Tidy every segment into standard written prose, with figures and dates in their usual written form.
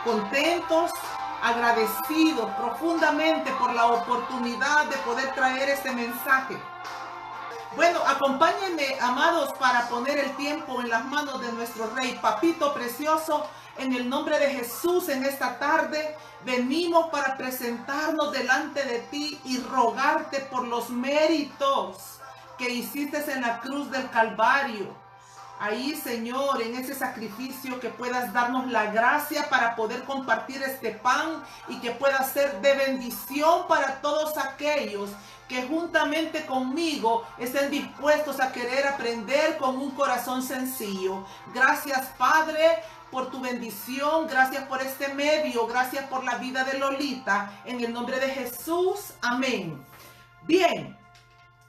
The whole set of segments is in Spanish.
contentos, agradecidos profundamente por la oportunidad de poder traer este mensaje. Bueno, acompáñenme, amados, para poner el tiempo en las manos de nuestro Rey. Papito precioso, en el nombre de Jesús, en esta tarde venimos para presentarnos delante de ti y rogarte por los méritos que hiciste en la cruz del Calvario. Ahí, Señor, en ese sacrificio, que puedas darnos la gracia para poder compartir este pan y que pueda ser de bendición para todos aquellos que juntamente conmigo estén dispuestos a querer aprender con un corazón sencillo. Gracias, Padre, por tu bendición. Gracias por este medio. Gracias por la vida de Lolita. En el nombre de Jesús. Amén. Bien,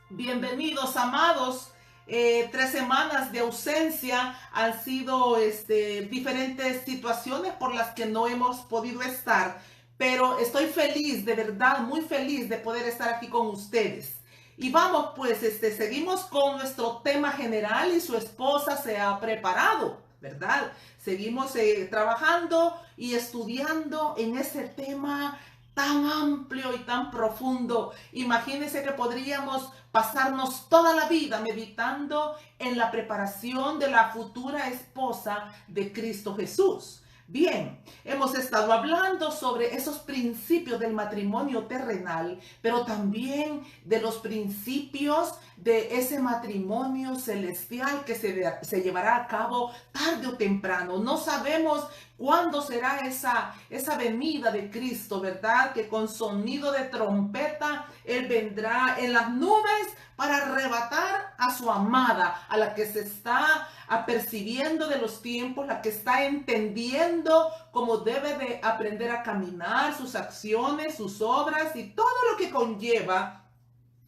bienvenidos, amados. 3 semanas de ausencia han sido diferentes situaciones por las que no hemos podido estar, pero estoy feliz, de verdad, muy feliz de poder estar aquí con ustedes. Y vamos, pues, seguimos con nuestro tema general y su esposa se ha preparado, ¿verdad? Seguimos trabajando y estudiando en ese tema tan amplio y tan profundo. Imagínense que podríamos pasarnos toda la vida meditando en la preparación de la futura esposa de Cristo Jesús. Bien, hemos estado hablando sobre esos principios del matrimonio terrenal, pero también de los principios de ese matrimonio celestial que se llevará a cabo tarde o temprano. No sabemos cuándo será esa venida de Cristo, ¿verdad? Que con sonido de trompeta Él vendrá en las nubes para arrebatar a su amada, a la que se está apercibiendo de los tiempos, la que está entendiendo cómo debe de aprender a caminar, sus acciones, sus obras y todo lo que conlleva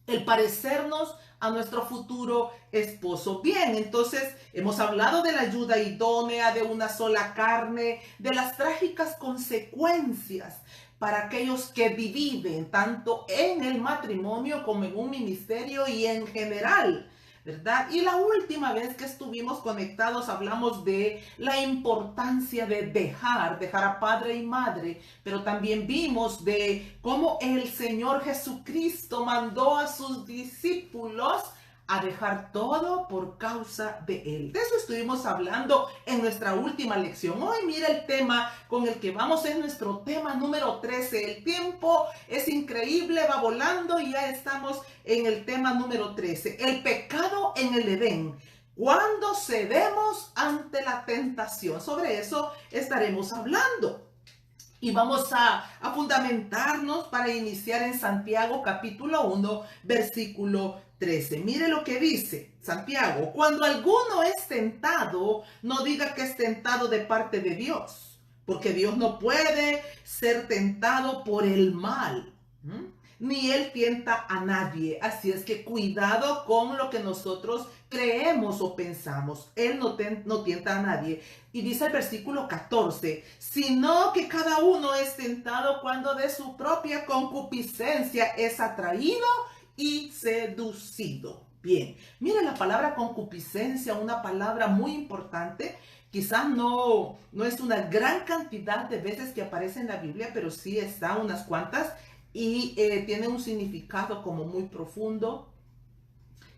el parecernos a nuestro futuro esposo. Bien, entonces hemos hablado de la ayuda idónea, de una sola carne, de las trágicas consecuencias para aquellos que viven tanto en el matrimonio como en un ministerio y en general, ¿verdad? Y la última vez que estuvimos conectados hablamos de la importancia de dejar a padre y madre, pero también vimos de cómo el Señor Jesucristo mandó a sus discípulos a dejar todo por causa de Él. De eso estuvimos hablando en nuestra última lección. Hoy mira el tema con el que vamos, es nuestro tema número 13. El tiempo es increíble, va volando y ya estamos en el tema número 13. El pecado en el Edén. ¿Cuándo cedemos ante la tentación? Sobre eso estaremos hablando. Y vamos a fundamentarnos para iniciar en Santiago capítulo 1, versículo 13. Mire lo que dice Santiago: cuando alguno es tentado, no diga que es tentado de parte de Dios, porque Dios no puede ser tentado por el mal, ni Él tienta a nadie. Así es que cuidado con lo que nosotros creemos o pensamos. Él no tienta a nadie. Y dice el versículo 14, sino que cada uno es tentado cuando de su propia concupiscencia es atraído y seducido. Bien, mire la palabra concupiscencia, una palabra muy importante. Quizás no es una gran cantidad de veces que aparece en la Biblia, pero sí está unas cuantas y tiene un significado como muy profundo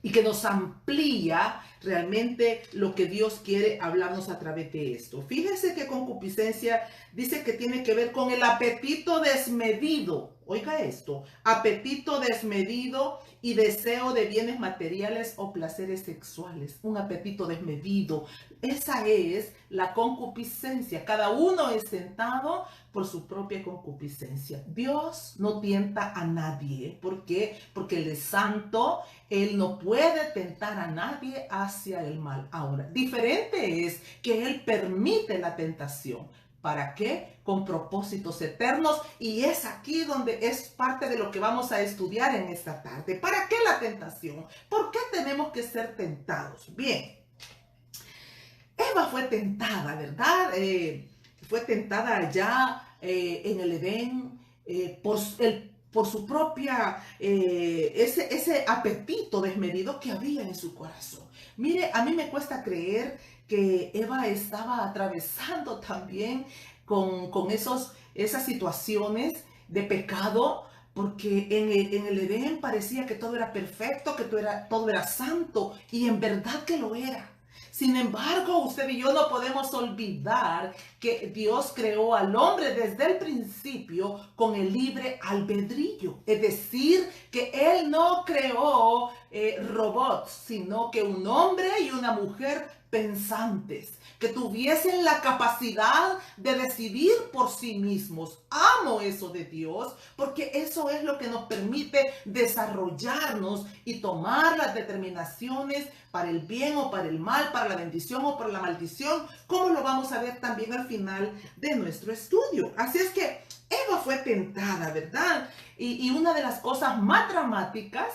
y que nos amplía realmente lo que Dios quiere hablarnos a través de esto. Fíjese que concupiscencia dice que tiene que ver con el apetito desmedido. Oiga esto: apetito desmedido y deseo de bienes materiales o placeres sexuales. Un apetito desmedido. Esa es la concupiscencia. Cada uno es tentado por su propia concupiscencia. Dios no tienta a nadie. ¿Por qué? Porque Él es santo. Él no puede tentar a nadie hacia el mal. Ahora, diferente es que Él permite la tentación. ¿Para qué? Con propósitos eternos. Y es aquí donde es parte de lo que vamos a estudiar en esta tarde. ¿Para qué la tentación? ¿Por qué tenemos que ser tentados? Bien, Eva fue tentada, ¿verdad? Fue tentada allá en el Edén por su propia, ese apetito desmedido que había en su corazón. Mire, a mí me cuesta creer que Eva estaba atravesando también con esas situaciones de pecado, porque en el Edén parecía que todo era perfecto, que todo era santo, y en verdad que lo era. Sin embargo, usted y yo no podemos olvidar que Dios creó al hombre desde el principio con el libre albedrío. Es decir, que Él no creó robots, sino que un hombre y una mujer pensantes, que tuviesen la capacidad de decidir por sí mismos. Amo eso de Dios, porque eso es lo que nos permite desarrollarnos y tomar las determinaciones para el bien o para el mal, para la bendición o para la maldición, como lo vamos a ver también al final de nuestro estudio. Así es que Eva fue tentada, ¿verdad? Y una de las cosas más dramáticas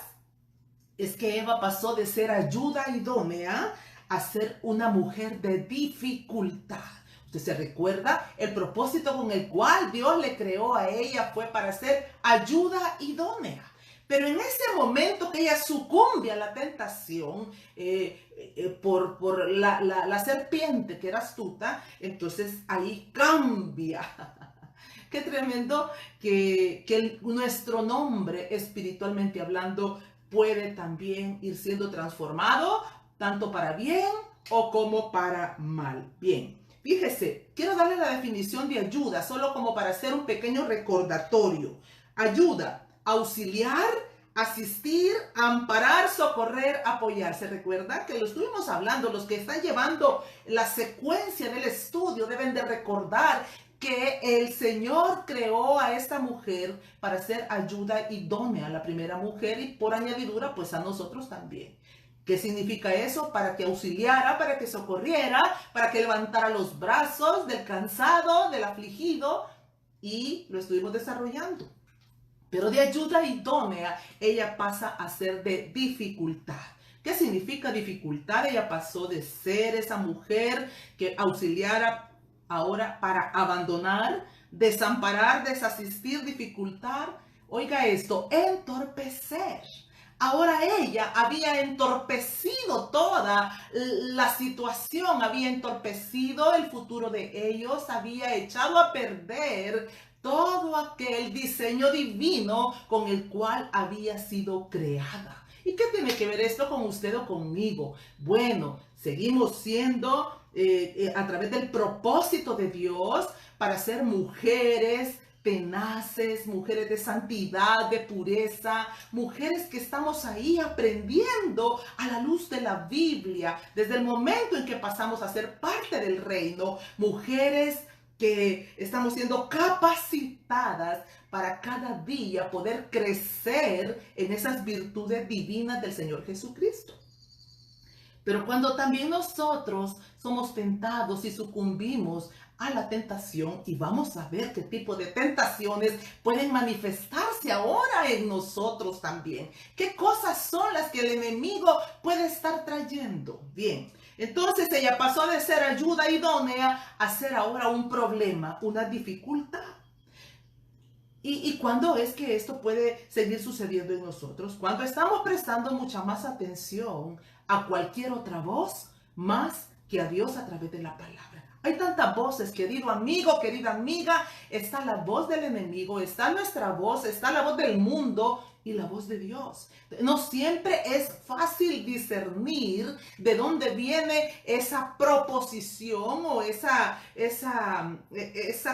es que Eva pasó de ser ayuda idónea a ser una mujer de dificultad. ¿Usted se recuerda? El propósito con el cual Dios le creó a ella fue para ser ayuda idónea. Pero en ese momento que ella sucumbe a la tentación por la serpiente que era astuta, entonces ahí cambia. Qué tremendo que nuestro nombre, espiritualmente hablando, puede también ir siendo transformado, tanto para bien o como para mal. Bien, fíjese, quiero darle la definición de ayuda, solo como para hacer un pequeño recordatorio. Ayuda, auxiliar, asistir, amparar, socorrer, apoyar. ¿Se recuerda que lo estuvimos hablando? Los que están llevando la secuencia del estudio deben de recordar que el Señor creó a esta mujer para ser ayuda idónea, la primera mujer, y por añadidura, pues a nosotros también. ¿Qué significa eso? Para que auxiliara, para que socorriera, para que levantara los brazos del cansado, del afligido, y lo estuvimos desarrollando. Pero de ayuda idónea, ella pasa a ser de dificultad. ¿Qué significa dificultad? Ella pasó de ser esa mujer que auxiliara ahora para abandonar, desamparar, desasistir, dificultar. Oiga esto, entorpecer. Ahora ella había entorpecido toda la situación, había entorpecido el futuro de ellos, había echado a perder todo aquel diseño divino con el cual había sido creada. ¿Y qué tiene que ver esto con usted o conmigo? Bueno, seguimos siendo a través del propósito de Dios para ser mujeres tenaces, mujeres de santidad, de pureza, mujeres que estamos ahí aprendiendo a la luz de la Biblia, desde el momento en que pasamos a ser parte del reino, mujeres que estamos siendo capacitadas para cada día poder crecer en esas virtudes divinas del Señor Jesucristo. Pero cuando también nosotros somos tentados y sucumbimos a la tentación, y vamos a ver qué tipo de tentaciones pueden manifestarse ahora en nosotros también. ¿Qué cosas son las que el enemigo puede estar trayendo? Bien, entonces ella pasó de ser ayuda idónea a ser ahora un problema, una dificultad. ¿Y cuándo es que esto puede seguir sucediendo en nosotros? Cuando estamos prestando mucha más atención a cualquier otra voz, más que a Dios a través de la palabra. Hay tantas voces, querido amigo, querida amiga. Está la voz del enemigo, está nuestra voz, está la voz del mundo y la voz de Dios. No siempre es fácil discernir de dónde viene esa proposición o esa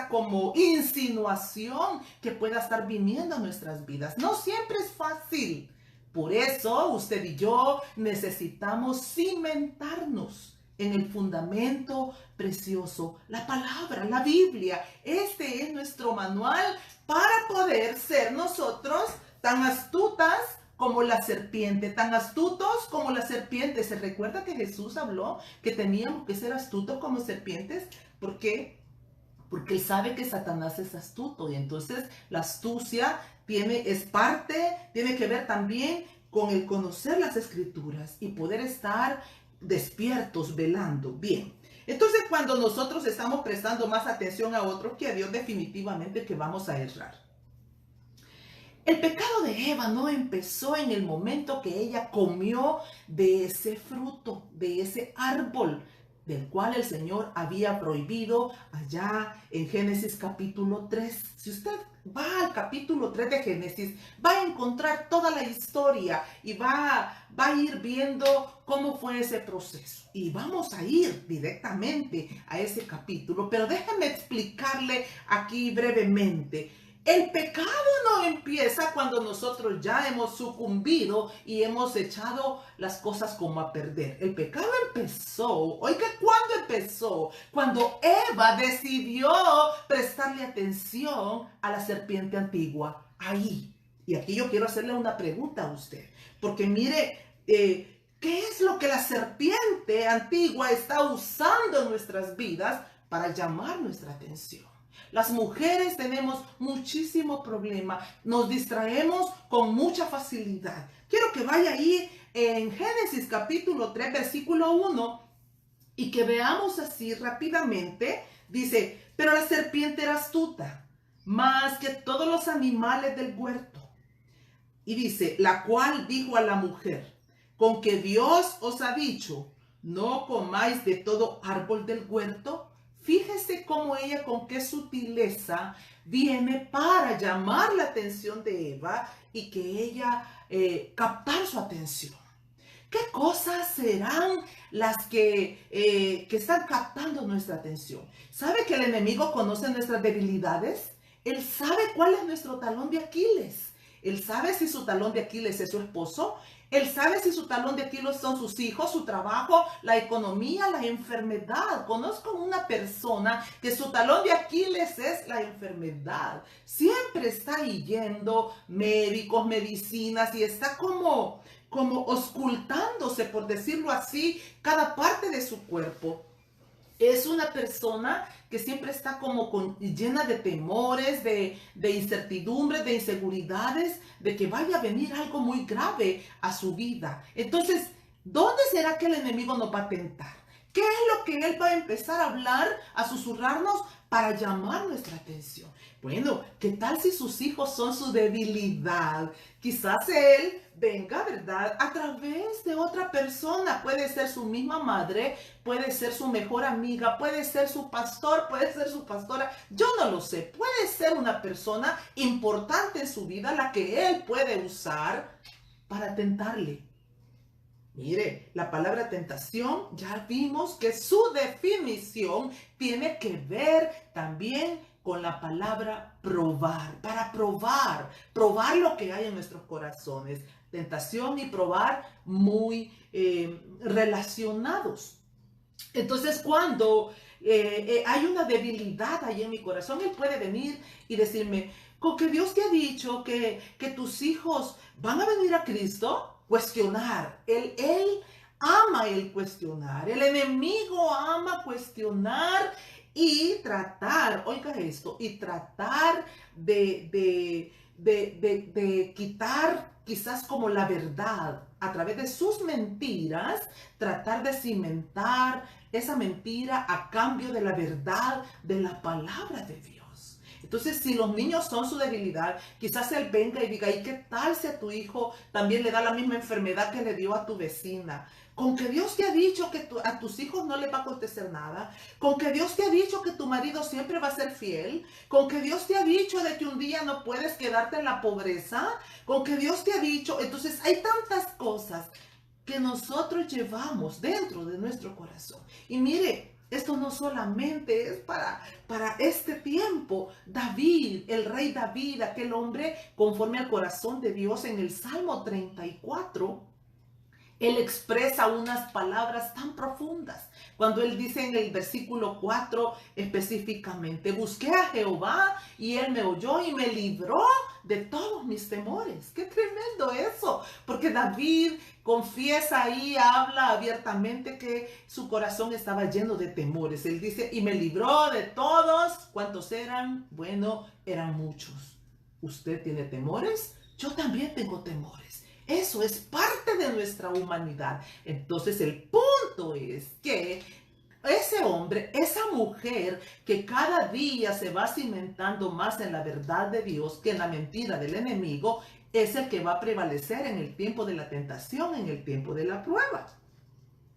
como insinuación que pueda estar viniendo a nuestras vidas. No siempre es fácil. Por eso usted y yo necesitamos cimentarnos en el fundamento precioso, la palabra, la Biblia. Este es nuestro manual para poder ser nosotros tan astutas como la serpiente, tan astutos como la serpiente. ¿Se recuerda que Jesús habló que teníamos que ser astutos como serpientes? ¿Por qué? Porque Él sabe que Satanás es astuto, y entonces la astucia tiene que ver también con el conocer las Escrituras y poder estar despiertos, velando. Bien, entonces cuando nosotros estamos prestando más atención a otros que a Dios, definitivamente que vamos a errar. El pecado de Eva no empezó en el momento que ella comió de ese fruto, de ese árbol del cual el Señor había prohibido allá en Génesis capítulo 3. Si usted va al capítulo 3 de Génesis, va a encontrar toda la historia y va a ir viendo cómo fue ese proceso. Y vamos a ir directamente a ese capítulo, pero déjeme explicarle aquí brevemente. El pecado no empieza cuando nosotros ya hemos sucumbido y hemos echado las cosas como a perder. El pecado empezó, oiga, ¿cuándo empezó? Cuando Eva decidió prestarle atención a la serpiente antigua. Ahí. Y aquí yo quiero hacerle una pregunta a usted. Porque mire, ¿qué es lo que la serpiente antigua está usando en nuestras vidas para llamar nuestra atención? Las mujeres tenemos muchísimo problema, nos distraemos con mucha facilidad. Quiero que vaya ahí en Génesis capítulo 3, versículo 1 y que veamos así rápidamente. Dice, pero la serpiente era astuta, más que todos los animales del huerto. Y dice, la cual dijo a la mujer, con que Dios os ha dicho, no comáis de todo árbol del huerto. Fíjese cómo ella con qué sutileza viene para llamar la atención de Eva y que ella captar su atención. ¿Qué cosas serán las que están captando nuestra atención? ¿Sabe que el enemigo conoce nuestras debilidades? Él sabe cuál es nuestro talón de Aquiles. Él sabe si su talón de Aquiles es su esposo. Él sabe si su talón de Aquiles son sus hijos, su trabajo, la economía, la enfermedad. Conozco una persona que su talón de Aquiles es la enfermedad. Siempre está ahí yendo médicos, medicinas y está como oscultándose, por decirlo así, cada parte de su cuerpo. Es una persona que siempre está llena de temores, de incertidumbres, de inseguridades, de que vaya a venir algo muy grave a su vida. Entonces, ¿dónde será que el enemigo nos va a tentar? ¿Qué es lo que él va a empezar a hablar, a susurrarnos para llamar nuestra atención? Bueno, ¿qué tal si sus hijos son su debilidad? Quizás él venga, ¿verdad?, a través de otra persona. Puede ser su misma madre, puede ser su mejor amiga, puede ser su pastor, puede ser su pastora. Yo no lo sé. Puede ser una persona importante en su vida la que él puede usar para tentarle. Mire, la palabra tentación, ya vimos que su definición tiene que ver también con la palabra probar, para probar lo que hay en nuestros corazones. Tentación y probar muy relacionados. Entonces, cuando hay una debilidad ahí en mi corazón, él puede venir y decirme, con que Dios te ha dicho que tus hijos van a venir a Cristo. Cuestionar. Él ama el cuestionar. El enemigo ama cuestionar y tratar, oiga esto, y tratar de quitar quizás como la verdad a través de sus mentiras, tratar de cimentar esa mentira a cambio de la verdad de la palabra de Dios. Entonces, si los niños son su debilidad, quizás él venga y diga, ¿y qué tal si a tu hijo también le da la misma enfermedad que le dio a tu vecina? Con que Dios te ha dicho que a tus hijos no les va a acontecer nada. Con que Dios te ha dicho que tu marido siempre va a ser fiel. Con que Dios te ha dicho de que un día no puedes quedarte en la pobreza. Con que Dios te ha dicho. Entonces, hay tantas cosas que nosotros llevamos dentro de nuestro corazón. Y mire, esto no solamente es para este tiempo. David, el rey David, aquel hombre conforme al corazón de Dios, en el Salmo 34, él expresa unas palabras tan profundas. Cuando él dice en el versículo 4 específicamente, busqué a Jehová y él me oyó y me libró de todos mis temores. ¡Qué tremendo eso! Porque David confiesa ahí, habla abiertamente que su corazón estaba lleno de temores. Él dice, y me libró de todos. ¿Cuántos eran? Bueno, eran muchos. ¿Usted tiene temores? Yo también tengo temores. Eso es parte de nuestra humanidad. Entonces el punto es que ese hombre, esa mujer que cada día se va cimentando más en la verdad de Dios que en la mentira del enemigo, es el que va a prevalecer en el tiempo de la tentación, en el tiempo de la prueba.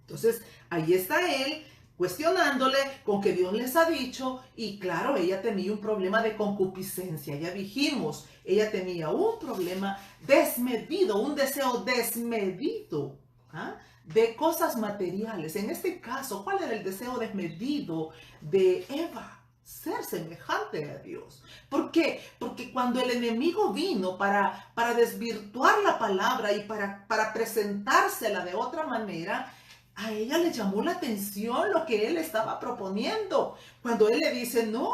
Entonces ahí está él cuestionándole con que Dios les ha dicho, y claro, ella tenía un problema de concupiscencia, ya dijimos, ella tenía un problema desmedido, un deseo desmedido, ¿ah?, de cosas materiales. En este caso, ¿cuál era el deseo desmedido de Eva? Ser semejante a Dios. ¿Por qué? Porque cuando el enemigo vino para desvirtuar la palabra y para presentársela de otra manera, a ella le llamó la atención lo que él estaba proponiendo. Cuando él le dice, no,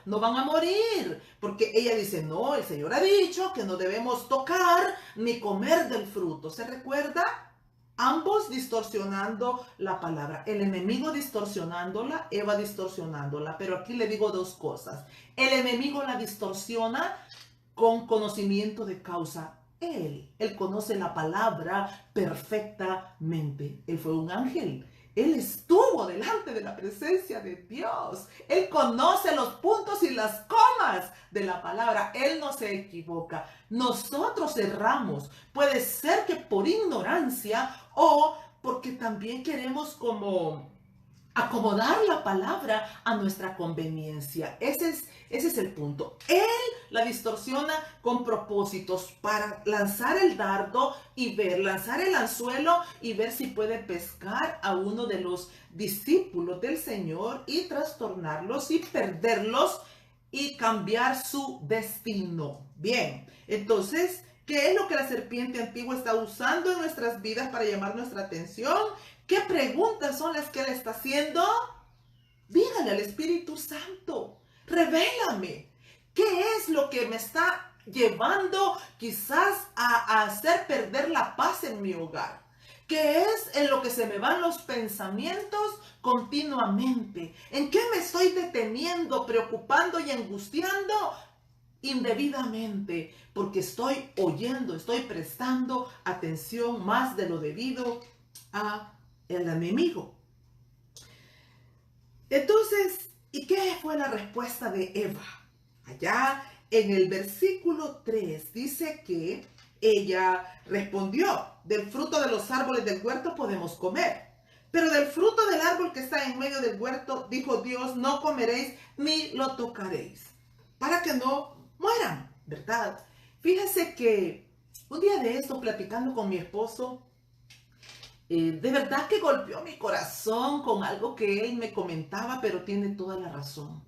no van a morir. Porque ella dice, no, el Señor ha dicho que no debemos tocar ni comer del fruto. ¿Se recuerda? Ambos distorsionando la palabra. El enemigo distorsionándola, Eva distorsionándola. Pero aquí le digo dos cosas. El enemigo la distorsiona con conocimiento de causa. Él conoce la palabra perfectamente. Él fue un ángel. Él estuvo delante de la presencia de Dios. Él conoce los puntos y las comas de la palabra. Él no se equivoca. Nosotros erramos. Puede ser que por ignorancia o porque también queremos como acomodar la palabra a nuestra conveniencia. Ese es el punto. Él la distorsiona con propósitos para lanzar el dardo y lanzar el anzuelo y ver si puede pescar a uno de los discípulos del Señor y trastornarlos y perderlos y cambiar su destino. Bien, entonces, ¿qué es lo que la serpiente antigua está usando en nuestras vidas para llamar nuestra atención? ¿Qué preguntas son las que él está haciendo? Dígale al Espíritu Santo, revélame, ¿qué es lo que me está llevando quizás a hacer perder la paz en mi hogar? ¿Qué es en lo que se me van los pensamientos continuamente? ¿En qué me estoy deteniendo, preocupando y angustiando indebidamente? Porque estoy oyendo, estoy prestando atención más de lo debido a el enemigo. Entonces, ¿y qué fue la respuesta de Eva? Allá en el versículo 3 dice que ella respondió, del fruto de los árboles del huerto podemos comer, pero del fruto del árbol que está en medio del huerto, dijo Dios, no comeréis ni lo tocaréis, para que no mueran, ¿verdad? Fíjese que un día de esto, platicando con mi esposo, de verdad que golpeó mi corazón con algo que él me comentaba, pero tiene toda la razón.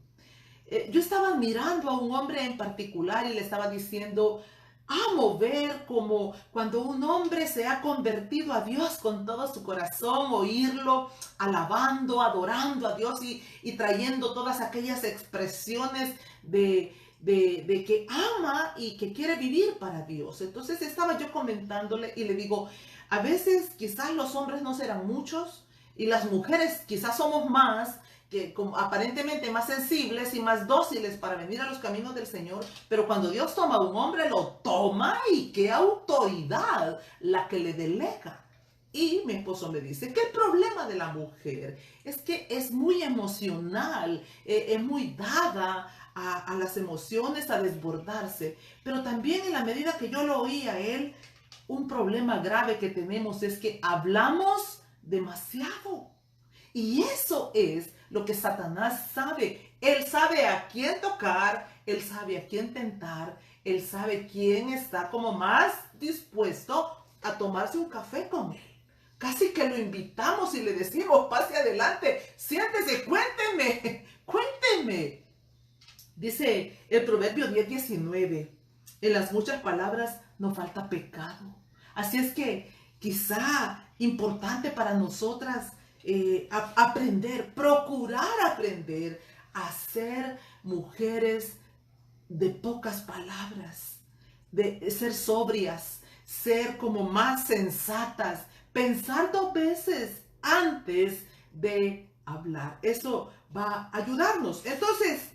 Yo estaba mirando a un hombre en particular y le estaba diciendo, amo ver como cuando un hombre se ha convertido a Dios con todo su corazón, oírlo alabando, adorando a Dios y trayendo todas aquellas expresiones de que ama y que quiere vivir para Dios. Entonces estaba yo comentándole y le digo, a veces quizás los hombres no serán muchos y las mujeres quizás somos más, que como aparentemente más sensibles y más dóciles para venir a los caminos del Señor, pero cuando Dios toma a un hombre, lo toma y qué autoridad la que le delega. Y mi esposo me dice que el problema de la mujer es que es muy emocional, es muy dada a las emociones, a desbordarse, pero también en la medida que yo lo oía a él, un problema grave que tenemos es que hablamos demasiado. Y eso es lo que Satanás sabe. Él sabe a quién tocar, él sabe a quién tentar, él sabe quién está como más dispuesto a tomarse un café con él. Casi que lo invitamos y le decimos, pase adelante, siéntese, cuénteme. Dice el Proverbio 10:19, en las muchas palabras no falta pecado. Así es que quizá importante para nosotras aprender, procurar aprender a ser mujeres de pocas palabras, de ser sobrias, ser como más sensatas, pensar 2 veces antes de hablar. Eso va a ayudarnos. Entonces,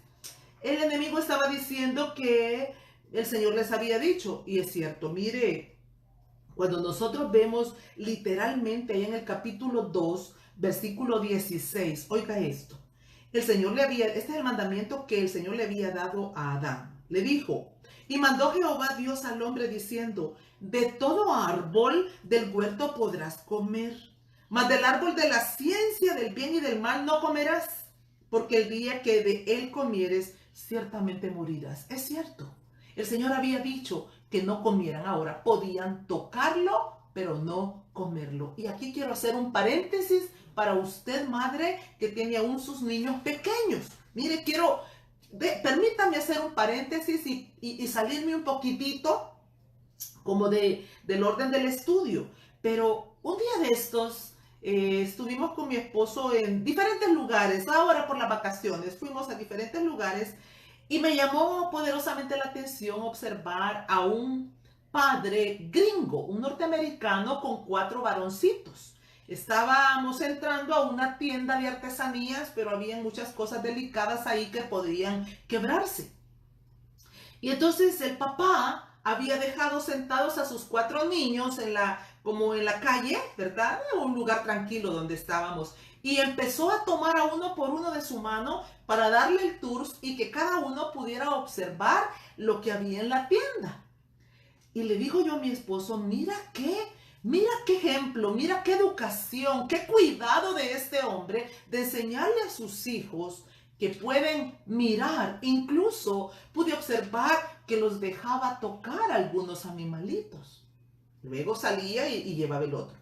el enemigo estaba diciendo que el Señor les había dicho, y es cierto, mire, cuando nosotros vemos literalmente ahí en el capítulo 2, versículo 16, oiga esto, este es el mandamiento que el Señor le había dado a Adán. Le dijo, y mandó Jehová Dios al hombre diciendo, de todo árbol del huerto podrás comer, Mas del árbol de la ciencia del bien y del mal no comerás, porque el día que de él comieres, ciertamente morirás. Es cierto, el Señor había dicho que no comieran. Ahora podían tocarlo, pero no comerlo. Y aquí quiero hacer un paréntesis para usted, madre, que tiene aún sus niños pequeños. Mire, permítame hacer un paréntesis y salirme un poquitito como del orden del estudio. Pero un día de estos estuvimos con mi esposo en diferentes lugares. Ahora por las vacaciones fuimos a diferentes lugares y me llamó poderosamente la atención observar a un padre gringo, un norteamericano con 4 varoncitos. Estábamos entrando a una tienda de artesanías, pero había muchas cosas delicadas ahí que podrían quebrarse. Y entonces el papá había dejado sentados a sus 4 niños como en la calle, ¿verdad? En un lugar tranquilo donde estábamos. Y empezó a tomar a uno por uno de su mano para darle el tour y que cada uno pudiera observar lo que había en la tienda. Y le digo yo a mi esposo, mira qué ejemplo, mira qué educación, qué cuidado de este hombre de enseñarle a sus hijos que pueden mirar. Incluso pude observar que los dejaba tocar a algunos animalitos. Luego salía y llevaba el otro.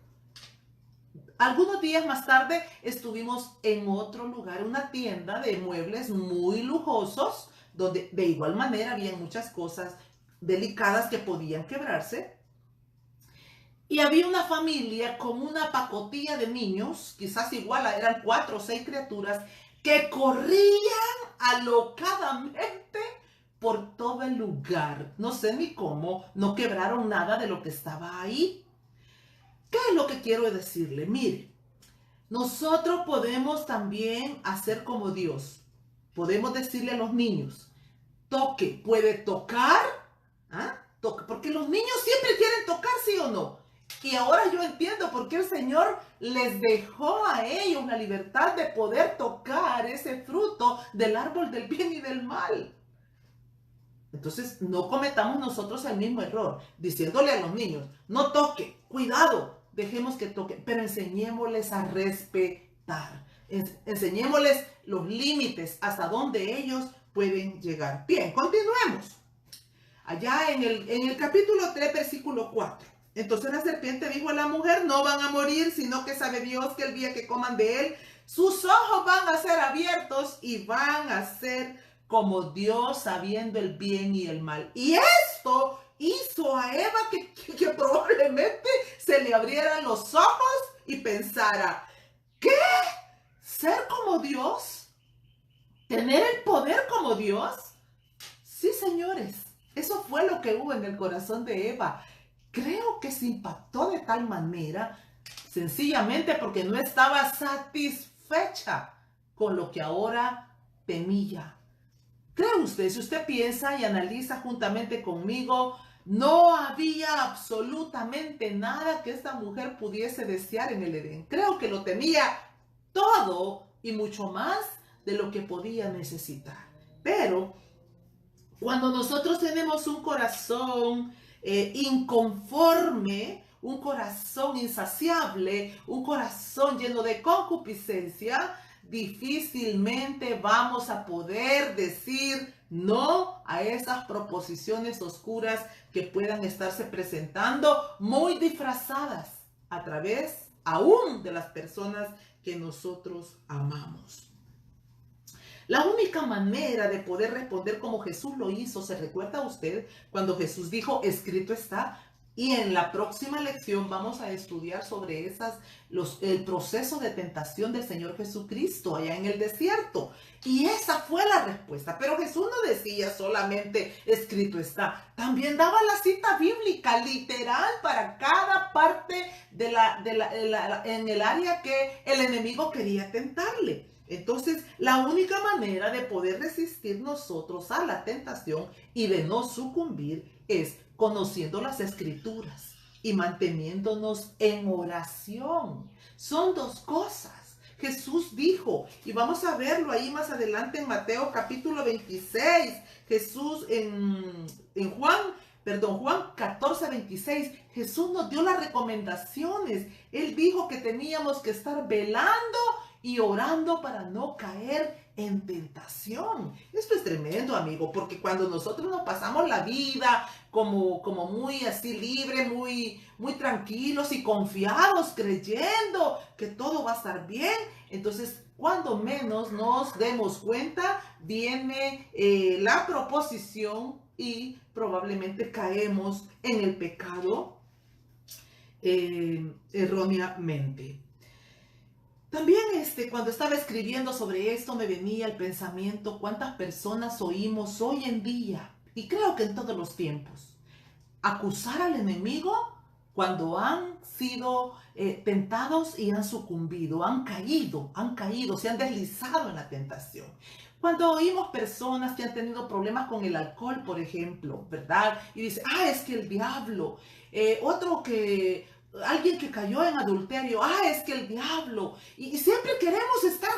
Algunos días más tarde estuvimos en otro lugar, una tienda de muebles muy lujosos, donde de igual manera había muchas cosas delicadas que podían quebrarse. Y había una familia con una pacotilla de niños, quizás igual eran 4 o 6 criaturas, que corrían alocadamente por todo el lugar. No sé ni cómo, no quebraron nada de lo que estaba ahí. ¿Qué es lo que quiero decirle? Mire, nosotros podemos también hacer como Dios. Podemos decirle a los niños, toque, puede tocar, ¿ah? Toque, porque los niños siempre quieren tocar, ¿sí o no? Y ahora yo entiendo por qué el Señor les dejó a ellos la libertad de poder tocar ese fruto del árbol del bien y del mal. Entonces, no cometamos nosotros el mismo error, diciéndole a los niños, no toque, cuidado, dejemos que toque, pero enseñémosles a respetar. Enseñémosles los límites hasta donde ellos pueden llegar. Bien, continuemos. Allá en el capítulo 3, versículo 4. Entonces la serpiente dijo a la mujer, no van a morir, sino que sabe Dios que el día que coman de él, sus ojos van a ser abiertos y van a ser como Dios, sabiendo el bien y el mal. Y esto hizo a Eva que probablemente se le abrieran los ojos y pensara, ¿qué? ¿Ser como Dios? ¿Tener el poder como Dios? Sí, señores, eso fue lo que hubo en el corazón de Eva. Creo que se impactó de tal manera, sencillamente porque no estaba satisfecha con lo que ahora temía. ¿Cree usted? Si usted piensa y analiza juntamente conmigo, no había absolutamente nada que esta mujer pudiese desear en el Edén. Creo que lo tenía todo y mucho más de lo que podía necesitar. Pero cuando nosotros tenemos un corazón inconforme, un corazón insaciable, un corazón lleno de concupiscencia, difícilmente vamos a poder decir no a esas proposiciones oscuras que puedan estarse presentando muy disfrazadas a través aún de las personas que nosotros amamos. La única manera de poder responder como Jesús lo hizo, ¿se recuerda usted cuando Jesús dijo, escrito está? Y en la próxima lección vamos a estudiar sobre el proceso de tentación del Señor Jesucristo allá en el desierto. Y esa fue la respuesta. Pero Jesús no decía solamente escrito está. También daba la cita bíblica literal para cada parte en el área que el enemigo quería tentarle. Entonces, la única manera de poder resistir nosotros a la tentación y de no sucumbir es conociendo las escrituras y manteniéndonos en oración. Son dos cosas. Jesús dijo, y vamos a verlo ahí más adelante en Mateo capítulo 26, Jesús en Juan Juan 14:26, Jesús nos dio las recomendaciones. Él dijo que teníamos que estar velando y orando para no caer en tentación. Esto es tremendo, amigo, porque cuando nosotros nos pasamos la vida como muy así libre, muy tranquilos y confiados, creyendo que todo va a estar bien, entonces cuando menos nos demos cuenta, viene la proposición y probablemente caemos en el pecado erróneamente. También cuando estaba escribiendo sobre esto me venía el pensamiento cuántas personas oímos hoy en día, y creo que en todos los tiempos, acusar al enemigo cuando han sido tentados y han sucumbido, han caído, se han deslizado en la tentación. Cuando oímos personas que han tenido problemas con el alcohol, por ejemplo, ¿verdad? Y dice, es que el diablo, alguien que cayó en adulterio, es que el diablo. Y siempre queremos estar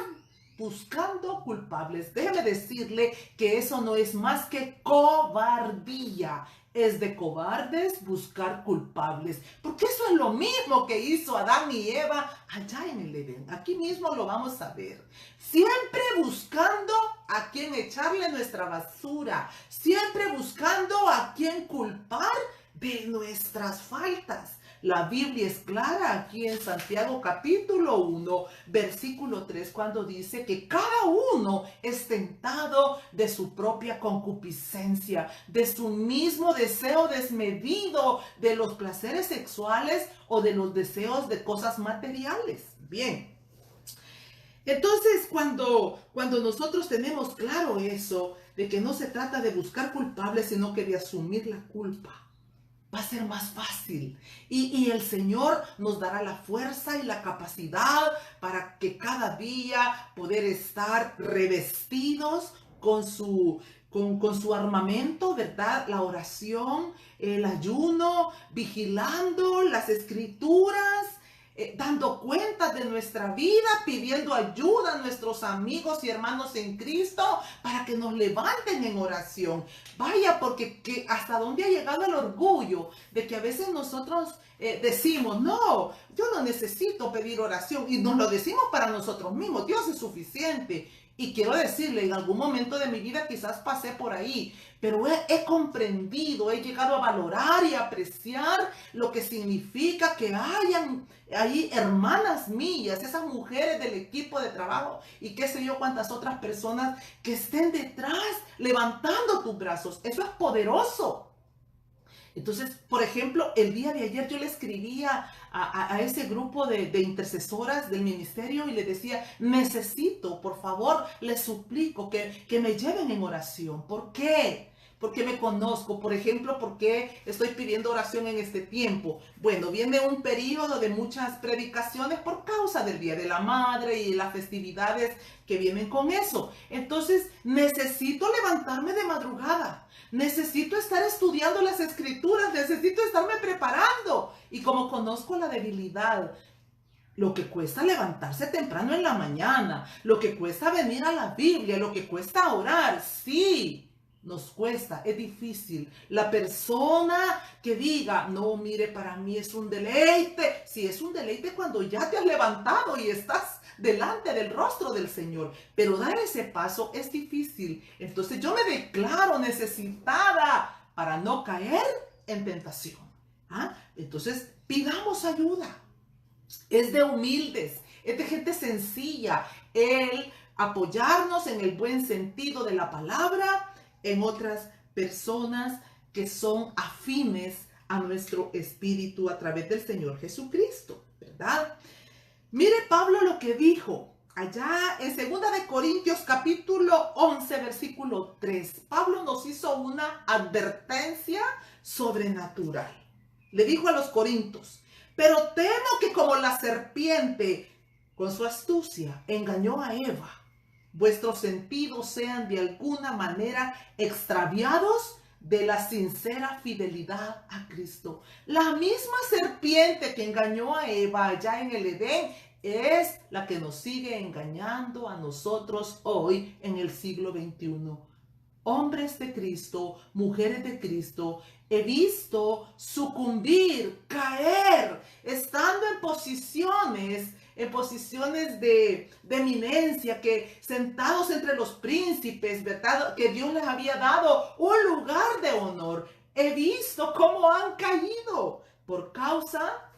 buscando culpables. Déjeme decirle que eso no es más que cobardía. Es de cobardes buscar culpables, porque eso es lo mismo que hizo Adán y Eva allá en el Edén. Aquí mismo lo vamos a ver. Siempre buscando a quien echarle nuestra basura, siempre buscando a quien culpar de nuestras faltas. La Biblia es clara aquí en Santiago capítulo 1, versículo 3, cuando dice que cada uno es tentado de su propia concupiscencia, de su mismo deseo desmedido, de los placeres sexuales o de los deseos de cosas materiales. Bien. Entonces, cuando nosotros tenemos claro eso, de que no se trata de buscar culpables, sino que de asumir la culpa, va a ser más fácil y el Señor nos dará la fuerza y la capacidad para que cada día poder estar revestidos con su armamento, ¿verdad? La oración, el ayuno, vigilando las escrituras, dando cuenta de nuestra vida, pidiendo ayuda a nuestros amigos y hermanos en Cristo para que nos levanten en oración. Vaya, porque hasta dónde ha llegado el orgullo de que a veces nosotros decimos, no, yo no necesito pedir oración, y nos lo decimos para nosotros mismos, Dios es suficiente. Y quiero decirle, en algún momento de mi vida quizás pasé por ahí, pero he comprendido, he llegado a valorar y apreciar lo que significa que hayan ahí hermanas mías, esas mujeres del equipo de trabajo y qué sé yo cuántas otras personas que estén detrás levantando tus brazos. Eso es poderoso. Entonces, por ejemplo, el día de ayer yo le escribía a ese grupo de intercesoras del ministerio y le decía, necesito, por favor, les suplico que me lleven en oración. ¿Por qué? Porque me conozco, por ejemplo, porque estoy pidiendo oración en este tiempo. Bueno, viene un periodo de muchas predicaciones por causa del Día de la Madre y las festividades que vienen con eso. Entonces, necesito levantarme de madrugada. Necesito estar estudiando las escrituras, necesito estarme preparando. Y como conozco la debilidad, lo que cuesta levantarse temprano en la mañana, lo que cuesta venir a la Biblia, lo que cuesta orar, sí, nos cuesta, es difícil. La persona que diga, no, mire, para mí es un deleite. Sí, es un deleite cuando ya te has levantado y estás delante del rostro del Señor, pero dar ese paso es difícil. Entonces yo me declaro necesitada para no caer en tentación. Entonces pidamos ayuda. Es de humildes, es de gente sencilla el apoyarnos en el buen sentido de la palabra en otras personas que son afines a nuestro espíritu a través del Señor Jesucristo, ¿verdad? Mire Pablo lo que dijo allá en 2 de Corintios capítulo 11 versículo 3. Pablo nos hizo una advertencia sobrenatural. Le dijo a los corintios, pero temo que como la serpiente con su astucia engañó a Eva, vuestros sentidos sean de alguna manera extraviados de la sincera fidelidad a Cristo. La misma serpiente que engañó a Eva allá en el Edén es la que nos sigue engañando a nosotros hoy en el siglo XXI. hombres de Cristo, mujeres de Cristo, he visto sucumbir, caer, estando en posiciones de eminencia, que sentados entre los príncipes, ¿verdad? Que Dios les había dado un lugar de honor. He visto cómo han caído por causa,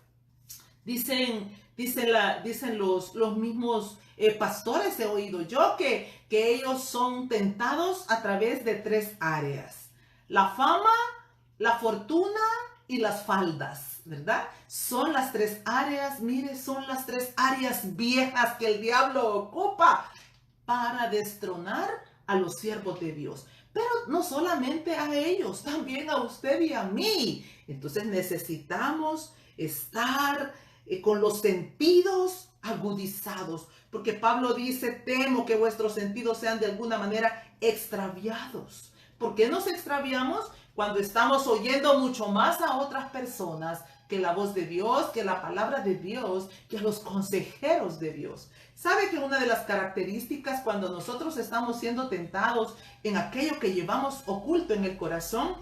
dicen los mismos pastores, he oído yo, que ellos son tentados a través de 3 áreas: la fama, la fortuna y las faldas, ¿verdad? Son las 3 áreas, mire, son las 3 áreas viejas que el diablo ocupa para destronar a los siervos de Dios. Pero no solamente a ellos, también a usted y a mí. Entonces necesitamos estar con los sentidos agudizados, porque Pablo dice: temo que vuestros sentidos sean de alguna manera extraviados. ¿Por qué nos extraviamos? Cuando estamos oyendo mucho más a otras personas que la voz de Dios, que la palabra de Dios, que a los consejeros de Dios. ¿Sabe que una de las características cuando nosotros estamos siendo tentados en aquello que llevamos oculto en el corazón?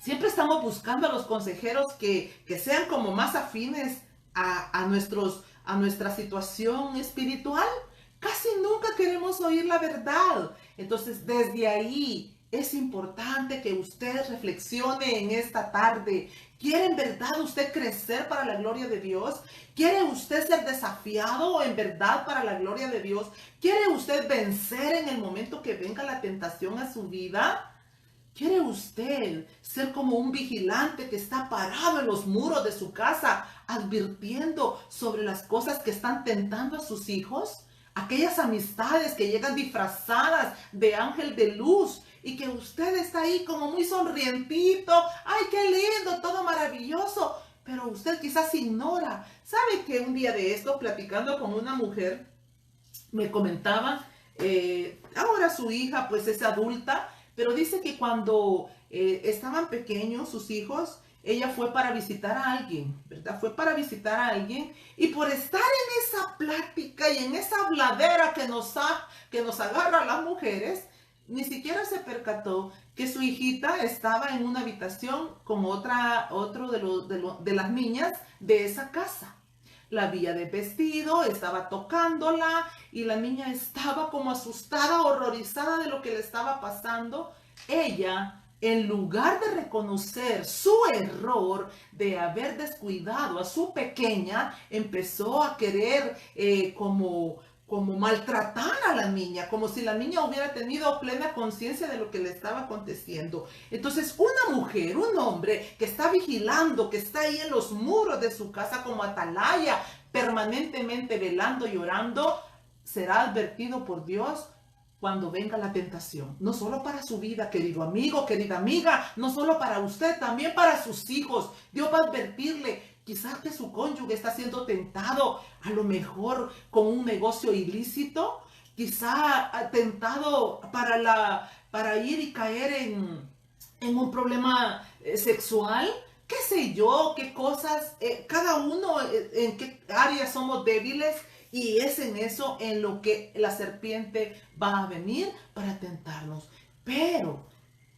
Siempre estamos buscando a los consejeros que sean como más afines a nuestra situación espiritual. Casi nunca queremos oír la verdad. Entonces, desde ahí es importante que usted reflexione en esta tarde. ¿Quiere en verdad usted crecer para la gloria de Dios? ¿Quiere usted ser desafiado en verdad para la gloria de Dios? ¿Quiere usted vencer en el momento que venga la tentación a su vida? ¿Quiere usted ser como un vigilante que está parado en los muros de su casa, advirtiendo sobre las cosas que están tentando a sus hijos? Aquellas amistades que llegan disfrazadas de ángel de luz y que usted está ahí como muy sonrientito. ¡Ay, qué lindo! Todo maravilloso. Pero usted quizás ignora. ¿Sabe que un día de esto, platicando con una mujer, me comentaba, ahora su hija pues es adulta, pero dice que cuando estaban pequeños sus hijos, ella fue para visitar a alguien, ¿verdad? Fue para visitar a alguien y por estar en esa plática y en esa habladera que nos agarra a las mujeres, ni siquiera se percató que su hijita estaba en una habitación con otro de las niñas de esa casa. La había desvestido, estaba tocándola y la niña estaba como asustada, horrorizada de lo que le estaba pasando. Ella, en lugar de reconocer su error de haber descuidado a su pequeña, empezó a querer como maltratar a la niña, como si la niña hubiera tenido plena conciencia de lo que le estaba aconteciendo. Entonces, una mujer, un hombre que está vigilando, que está ahí en los muros de su casa como atalaya, permanentemente velando y orando, será advertido por Dios cuando venga la tentación. No solo para su vida, querido amigo, querida amiga, no solo para usted, también para sus hijos. Dios va a advertirle. Quizás que su cónyuge está siendo tentado, a lo mejor con un negocio ilícito, quizá tentado para ir y caer en un problema sexual, qué sé yo, qué cosas, cada uno en qué áreas somos débiles, y es en eso en lo que la serpiente va a venir para tentarnos. Pero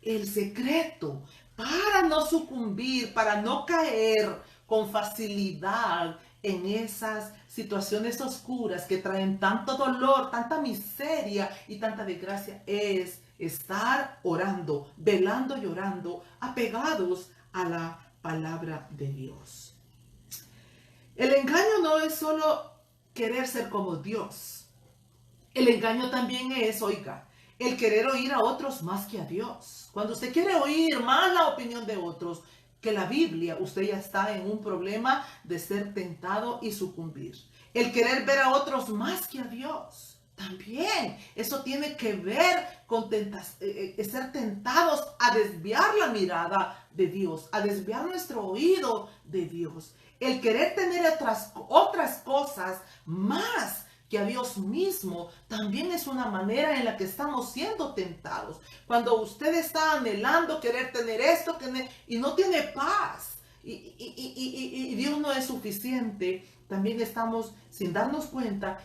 el secreto para no sucumbir, para no caer con facilidad en esas situaciones oscuras que traen tanto dolor, tanta miseria y tanta desgracia, es estar orando, velando y orando, apegados a la palabra de Dios. El engaño no es solo querer ser como Dios. El engaño también es, oiga, el querer oír a otros más que a Dios. Cuando usted quiere oír más la opinión de otros que la Biblia, usted ya está en un problema de ser tentado y sucumbir. El querer ver a otros más que a Dios, también eso tiene que ver con ser tentados a desviar la mirada de Dios, a desviar nuestro oído de Dios. El querer tener otras cosas más que a Dios mismo también es una manera en la que estamos siendo tentados. Cuando usted está anhelando querer tener esto y no tiene paz, y Dios no es suficiente, también estamos, sin darnos cuenta,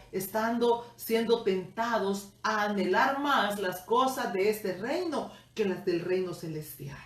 siendo tentados a anhelar más las cosas de este reino que las del reino celestial.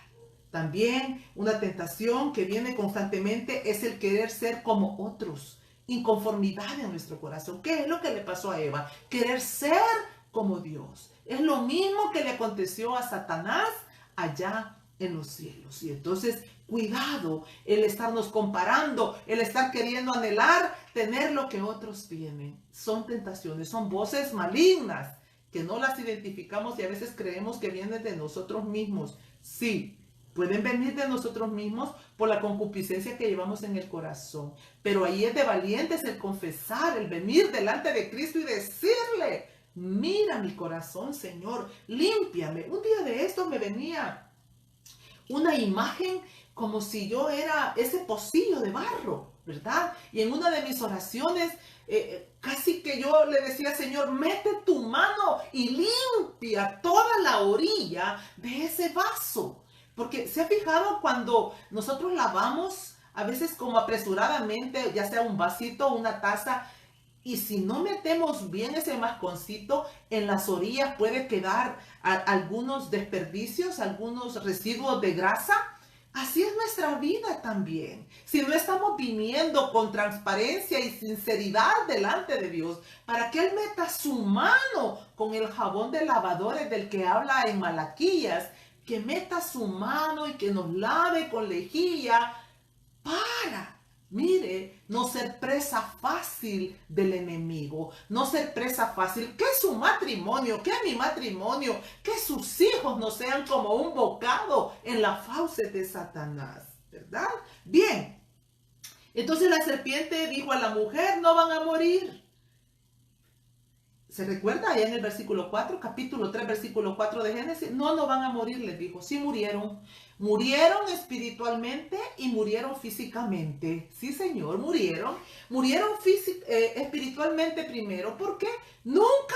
También una tentación que viene constantemente es el querer ser como otros, inconformidad en nuestro corazón. ¿Qué es lo que le pasó a Eva? Querer ser como Dios. Es lo mismo que le aconteció a Satanás allá en los cielos. Y entonces, cuidado, el estarnos comparando, el estar queriendo anhelar, tener lo que otros tienen. Son tentaciones, son voces malignas que no las identificamos y a veces creemos que vienen de nosotros mismos. Sí, pueden venir de nosotros mismos por la concupiscencia que llevamos en el corazón. Pero ahí es de valientes el confesar, el venir delante de Cristo y decirle: mira mi corazón, Señor, límpiame. Un día de esto me venía una imagen como si yo era ese pocillo de barro, ¿verdad? Y en una de mis oraciones, casi que yo le decía: Señor, mete tu mano y limpia toda la orilla de ese vaso. Porque se ha fijado cuando nosotros lavamos, a veces como apresuradamente, ya sea un vasito o una taza, y si no metemos bien ese masconcito, en las orillas puede quedar algunos desperdicios, algunos residuos de grasa. Así es nuestra vida también. Si no estamos viniendo con transparencia y sinceridad delante de Dios, para que Él meta su mano con el jabón de lavadores del que habla en Malaquías, que meta su mano y que nos lave con lejía para, mire, no ser presa fácil del enemigo, no ser presa fácil, que su matrimonio, que mi matrimonio, que sus hijos no sean como un bocado en la fauces de Satanás, ¿verdad? Bien, entonces la serpiente dijo a la mujer: no van a morir. ¿Se recuerda allá en el versículo 4, capítulo 3, versículo 4 de Génesis? No van a morir, les dijo. Sí murieron. Murieron espiritualmente y murieron físicamente. Sí, Señor, murieron. Murieron espiritualmente primero. ¿Por qué? Nunca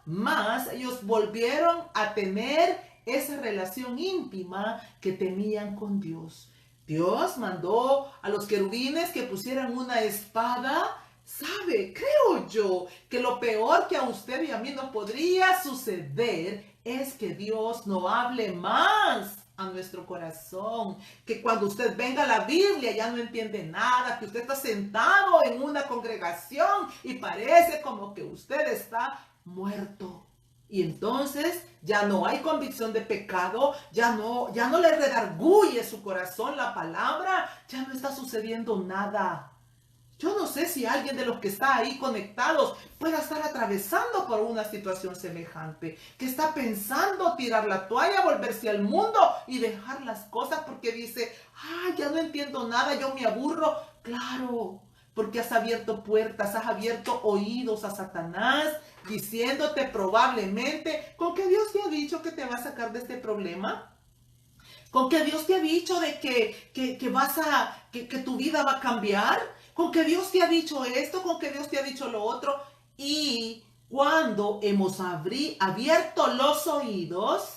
más ellos volvieron a tener esa relación íntima que tenían con Dios. Dios mandó a los querubines que pusieran una espada. ¿Sabe? Creo yo que lo peor que a usted y a mí nos podría suceder es que Dios no hable más a nuestro corazón. Que cuando usted venga a la Biblia ya no entiende nada. Que usted está sentado en una congregación y parece como que usted está muerto. Y entonces ya no hay convicción de pecado, ya no le redarguye su corazón la palabra, ya no está sucediendo nada. Yo no sé si alguien de los que está ahí conectados pueda estar atravesando por una situación semejante, que está pensando tirar la toalla, volverse al mundo y dejar las cosas porque dice: ya no entiendo nada, yo me aburro. Claro, porque has abierto puertas, has abierto oídos a Satanás, diciéndote probablemente: ¿con qué Dios te ha dicho que te va a sacar de este problema? ¿Con qué Dios te ha dicho de que tu vida va a cambiar? ¿Con que Dios te ha dicho esto? ¿Con que Dios te ha dicho lo otro? Y cuando hemos abierto los oídos,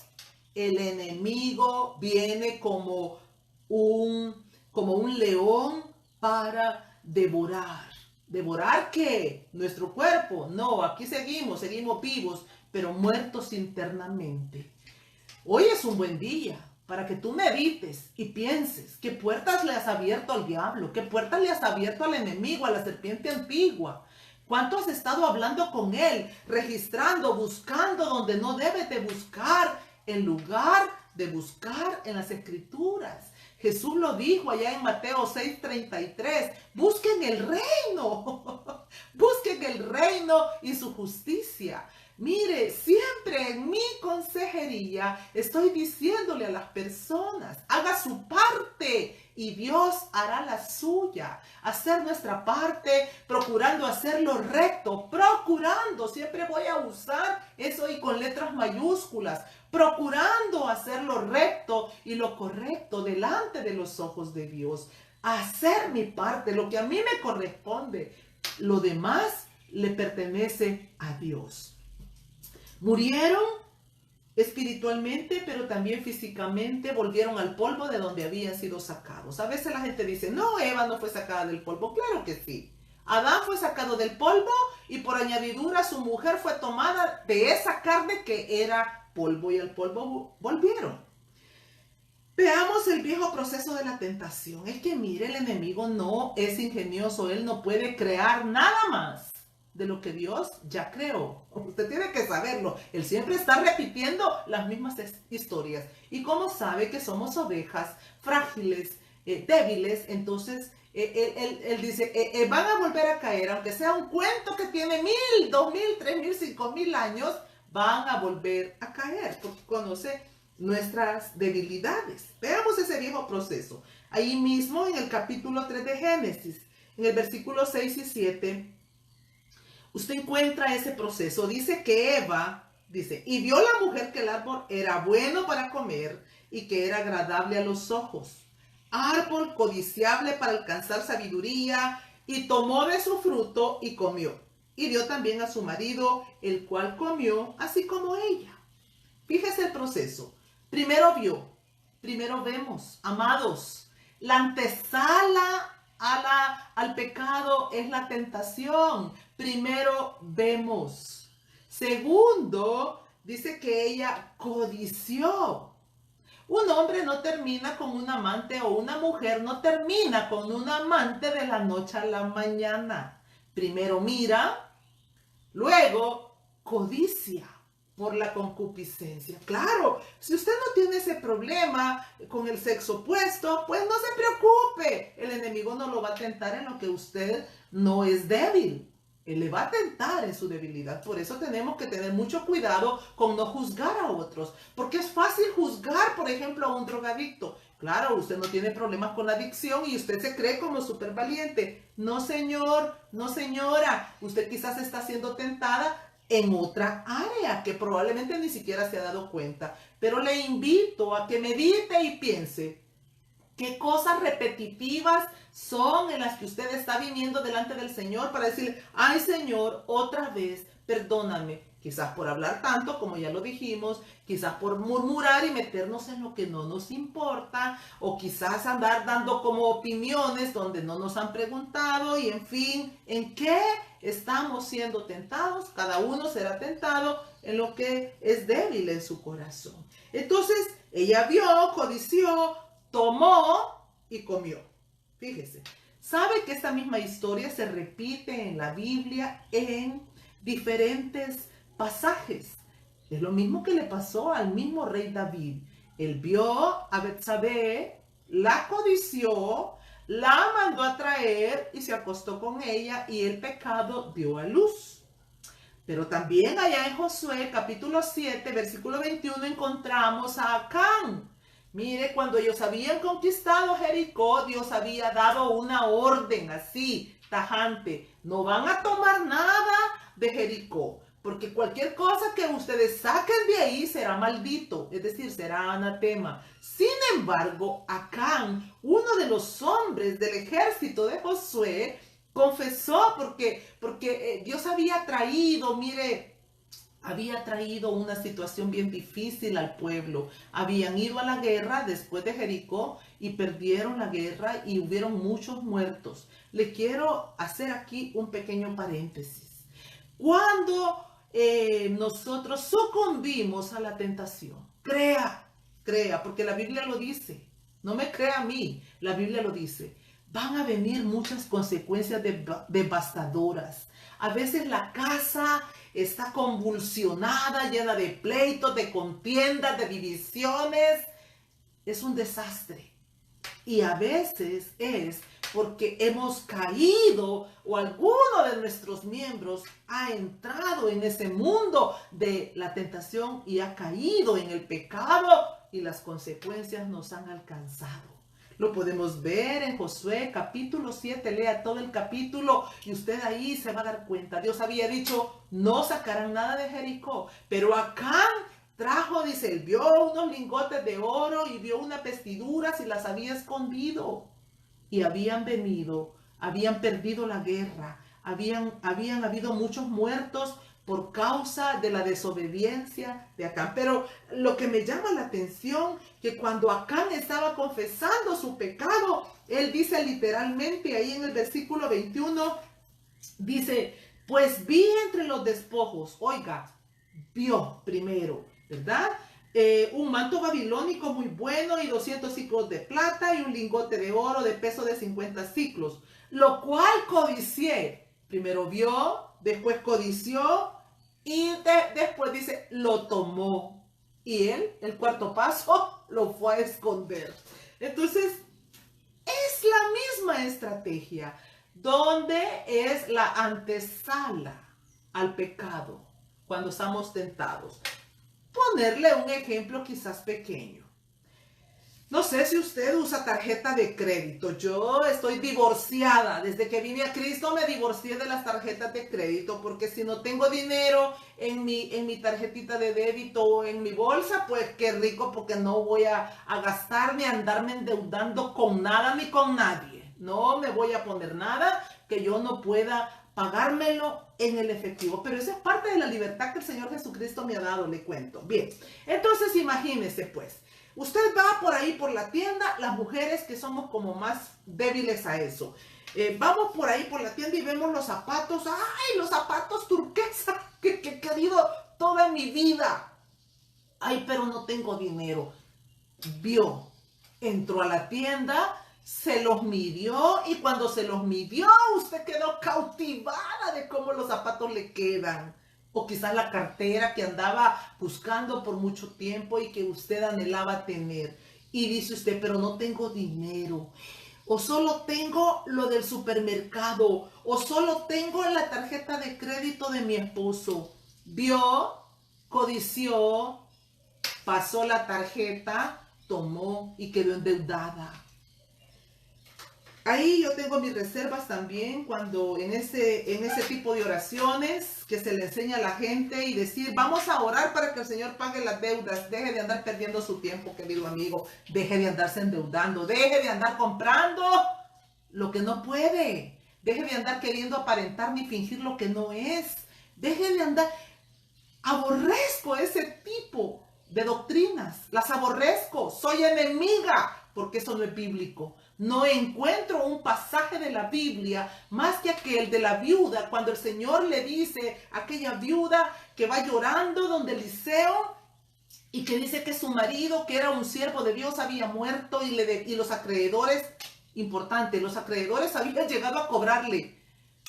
el enemigo viene como un león para devorar. ¿Devorar qué? ¿Nuestro cuerpo? No, aquí seguimos vivos, pero muertos internamente. Hoy es un buen día para que tú medites y pienses qué puertas le has abierto al diablo, qué puertas le has abierto al enemigo, a la serpiente antigua. ¿Cuánto has estado hablando con él, registrando, buscando donde no debes de buscar, en lugar de buscar en las escrituras? Jesús lo dijo allá en Mateo 6:33, busquen el reino, busquen el reino y su justicia. Mire, siempre en mi consejería estoy diciéndole a las personas: haga su parte y Dios hará la suya. Hacer nuestra parte, procurando hacerlo recto, procurando, siempre voy a usar eso y con letras mayúsculas, procurando hacerlo recto y lo correcto delante de los ojos de Dios. Hacer mi parte, lo que a mí me corresponde. Lo demás le pertenece a Dios. Murieron espiritualmente, pero también físicamente volvieron al polvo de donde habían sido sacados. A veces la gente dice, no, Eva no fue sacada del polvo. Claro que sí. Adán fue sacado del polvo y por añadidura su mujer fue tomada de esa carne que era polvo y al polvo volvieron. Veamos el viejo proceso de la tentación. Es que mire, el enemigo no es ingenioso, él no puede crear nada más de lo que Dios ya creó. Usted tiene que saberlo. Él siempre está repitiendo las mismas historias. Y como sabe que somos ovejas frágiles, débiles, entonces él dice, van a volver a caer, aunque sea un cuento que tiene 1000, 2000, 3000, 5000 años, van a volver a caer, porque conoce nuestras debilidades. Veamos ese viejo proceso. Ahí mismo en el capítulo 3 de Génesis, en el versículo 6 y 7, usted encuentra ese proceso. Dice que Eva, dice, y vio la mujer que el árbol era bueno para comer y que era agradable a los ojos, árbol codiciable para alcanzar sabiduría, y tomó de su fruto y comió. Y dio también a su marido, el cual comió, así como ella. Fíjese el proceso. Primero vio, primero vemos, amados, la antesala al pecado es la tentación. Primero vemos. Segundo, dice que ella codició. Un hombre no termina con un amante, o una mujer no termina con un amante de la noche a la mañana. Primero mira, luego codicia por la concupiscencia. Claro, si usted no tiene ese problema con el sexo opuesto, pues no se preocupe. El enemigo no lo va a tentar en lo que usted no es débil. Él le va a tentar en su debilidad. Por eso tenemos que tener mucho cuidado con no juzgar a otros. Porque es fácil juzgar, por ejemplo, a un drogadicto. Claro, usted no tiene problemas con la adicción y usted se cree como súper valiente. No, señor, no, señora. Usted quizás está siendo tentada en otra área que probablemente ni siquiera se ha dado cuenta. Pero le invito a que medite y piense qué cosas repetitivas son en las que usted está viniendo delante del Señor para decirle, ay Señor, otra vez, perdóname. Quizás por hablar tanto, como ya lo dijimos, quizás por murmurar y meternos en lo que no nos importa, o quizás andar dando como opiniones donde no nos han preguntado, y en fin, ¿en qué estamos siendo tentados? Cada uno será tentado en lo que es débil en su corazón. Entonces, ella vio, codició, tomó y comió. Fíjese, ¿sabe que esta misma historia se repite en la Biblia en diferentes pasajes? Es lo mismo que le pasó al mismo rey David. Él vio a Betsabé, la codició, la mandó a traer y se acostó con ella, y el pecado dio a luz. Pero también allá en Josué capítulo 7 versículo 21 encontramos a Acán. Mire, cuando ellos habían conquistado Jericó, Dios había dado una orden así, tajante. No van a tomar nada de Jericó, porque cualquier cosa que ustedes saquen de ahí será maldito, es decir, será anatema. Sin embargo, Acán, uno de los hombres del ejército de Josué, confesó porque Dios había traído, mire, había traído una situación bien difícil al pueblo. Habían ido a la guerra después de Jericó y perdieron la guerra y hubieron muchos muertos. Le quiero hacer aquí un pequeño paréntesis. Cuando nosotros sucumbimos a la tentación, crea, porque la Biblia lo dice. No me crea a mí, la Biblia lo dice. Van a venir muchas consecuencias devastadoras. A veces la casa está convulsionada, llena de pleitos, de contiendas, de divisiones. Es un desastre. Y a veces es porque hemos caído, o alguno de nuestros miembros ha entrado en ese mundo de la tentación y ha caído en el pecado, y las consecuencias nos han alcanzado. Lo podemos ver en Josué capítulo 7, lea todo el capítulo y usted ahí se va a dar cuenta. Dios había dicho, no sacarán nada de Jericó, pero Acán trajo, dice, él vio unos lingotes de oro y vio unas vestiduras y las había escondido. Y habían venido, habían perdido la guerra, habían habido muchos muertos por causa de la desobediencia de Acán. Pero lo que me llama la atención, que cuando Acán estaba confesando su pecado, él dice literalmente ahí en el versículo 21, dice, pues vi entre los despojos, oiga, vio primero, ¿verdad? Un manto babilónico muy bueno y 200 ciclos de plata y un lingote de oro de peso de 50 ciclos, lo cual codicié. Primero vio, después codició y después dice, lo tomó. Y él, el cuarto paso, lo fue a esconder. Entonces, es la misma estrategia, donde es la antesala al pecado cuando estamos tentados. Ponerle un ejemplo quizás pequeño. No sé si usted usa tarjeta de crédito. Yo estoy divorciada. Desde que vine a Cristo me divorcié de las tarjetas de crédito, porque si no tengo dinero en mi tarjetita de débito o en mi bolsa, pues qué rico, porque no voy a gastar ni a andarme endeudando con nada ni con nadie. No me voy a poner nada que yo no pueda pagármelo en el efectivo. Pero esa es parte de la libertad que el Señor Jesucristo me ha dado, le cuento. Bien, entonces imagínese pues. Usted va por ahí por la tienda, las mujeres que somos como más débiles a eso. Vamos por ahí por la tienda y vemos los zapatos. ¡Ay, los zapatos turquesa que he querido toda mi vida! ¡Ay, pero no tengo dinero! Vio, entró a la tienda, se los midió y cuando se los midió, usted quedó cautivada de cómo los zapatos le quedan. O quizás la cartera que andaba buscando por mucho tiempo y que usted anhelaba tener. Y dice usted, pero no tengo dinero. O solo tengo lo del supermercado. O solo tengo la tarjeta de crédito de mi esposo. Vio, codició, pasó la tarjeta, tomó y quedó endeudada. Ahí yo tengo mis reservas también cuando en ese tipo de oraciones que se le enseña a la gente y decir, vamos a orar para que el Señor pague las deudas. Deje de andar perdiendo su tiempo, querido amigo. Deje de andarse endeudando. Deje de andar comprando lo que no puede. Deje de andar queriendo aparentar ni fingir lo que no es. Deje de andar. Aborrezco ese tipo de doctrinas. Las aborrezco. Soy enemiga porque eso no es bíblico. No encuentro un pasaje de la Biblia más que aquel de la viuda, cuando el Señor le dice a aquella viuda que va llorando donde Eliseo y que dice que su marido, que era un siervo de Dios, había muerto y los acreedores, importante, los acreedores habían llegado a cobrarle.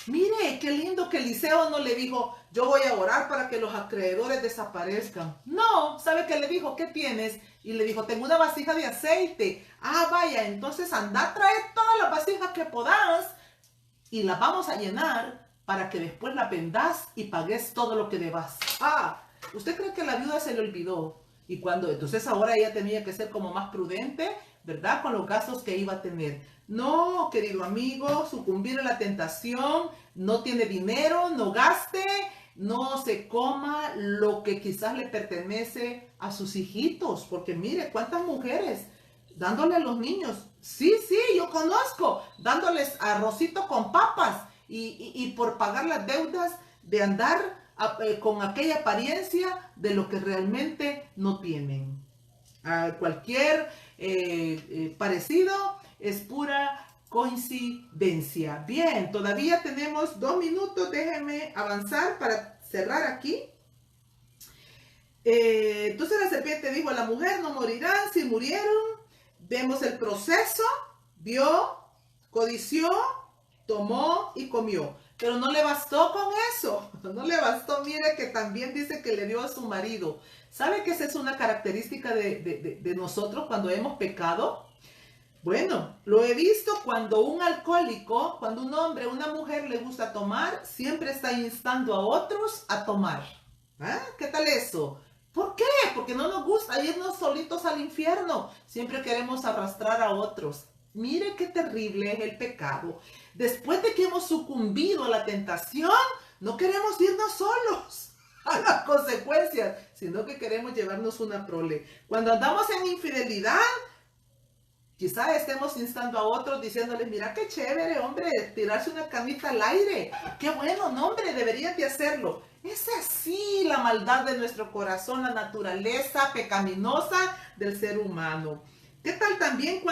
Mire, qué lindo que Eliseo no le dijo, yo voy a orar para que los acreedores desaparezcan. No, ¿sabe qué le dijo? ¿Qué tienes? Y le dijo, tengo una vasija de aceite. Vaya, entonces anda, trae todas las vasijas que podás y las vamos a llenar para que después la vendas y pagues todo lo que debas. ¿Usted cree que la viuda se le olvidó? Y entonces ahora ella tenía que ser como más prudente, ¿verdad? Con los gastos que iba a tener. No, querido amigo, sucumbir a la tentación, no tiene dinero, no gaste, no se coma lo que quizás le pertenece a sus hijitos, porque mire, cuántas mujeres dándole a los niños, sí, yo conozco, dándoles arrocito con papas y por pagar las deudas de andar con aquella apariencia de lo que realmente no tienen. Cualquier parecido es pura coincidencia. Bien, todavía tenemos 2 minutos. Déjenme avanzar para cerrar aquí. Entonces la serpiente dijo a la mujer, no morirán. Si murieron, vemos el proceso. Vio, codició, tomó y comió. Pero no le bastó con eso. No le bastó. Mire que también dice que le dio a su marido. ¿Sabe que esa es una característica de nosotros cuando hemos pecado? Bueno, lo he visto cuando un alcohólico, cuando un hombre o una mujer le gusta tomar, siempre está instando a otros a tomar. ¿Qué tal eso? ¿Por qué? Porque no nos gusta irnos solitos al infierno. Siempre queremos arrastrar a otros. Mire qué terrible es el pecado. Después de que hemos sucumbido a la tentación, no queremos irnos solos a las consecuencias, sino que queremos llevarnos una prole. Cuando andamos en infidelidad, quizá estemos instando a otros diciéndoles, mira qué chévere, hombre, tirarse una camita al aire. Qué bueno, no, hombre, deberían de hacerlo. Es así la maldad de nuestro corazón, la naturaleza pecaminosa del ser humano. ¿Qué tal también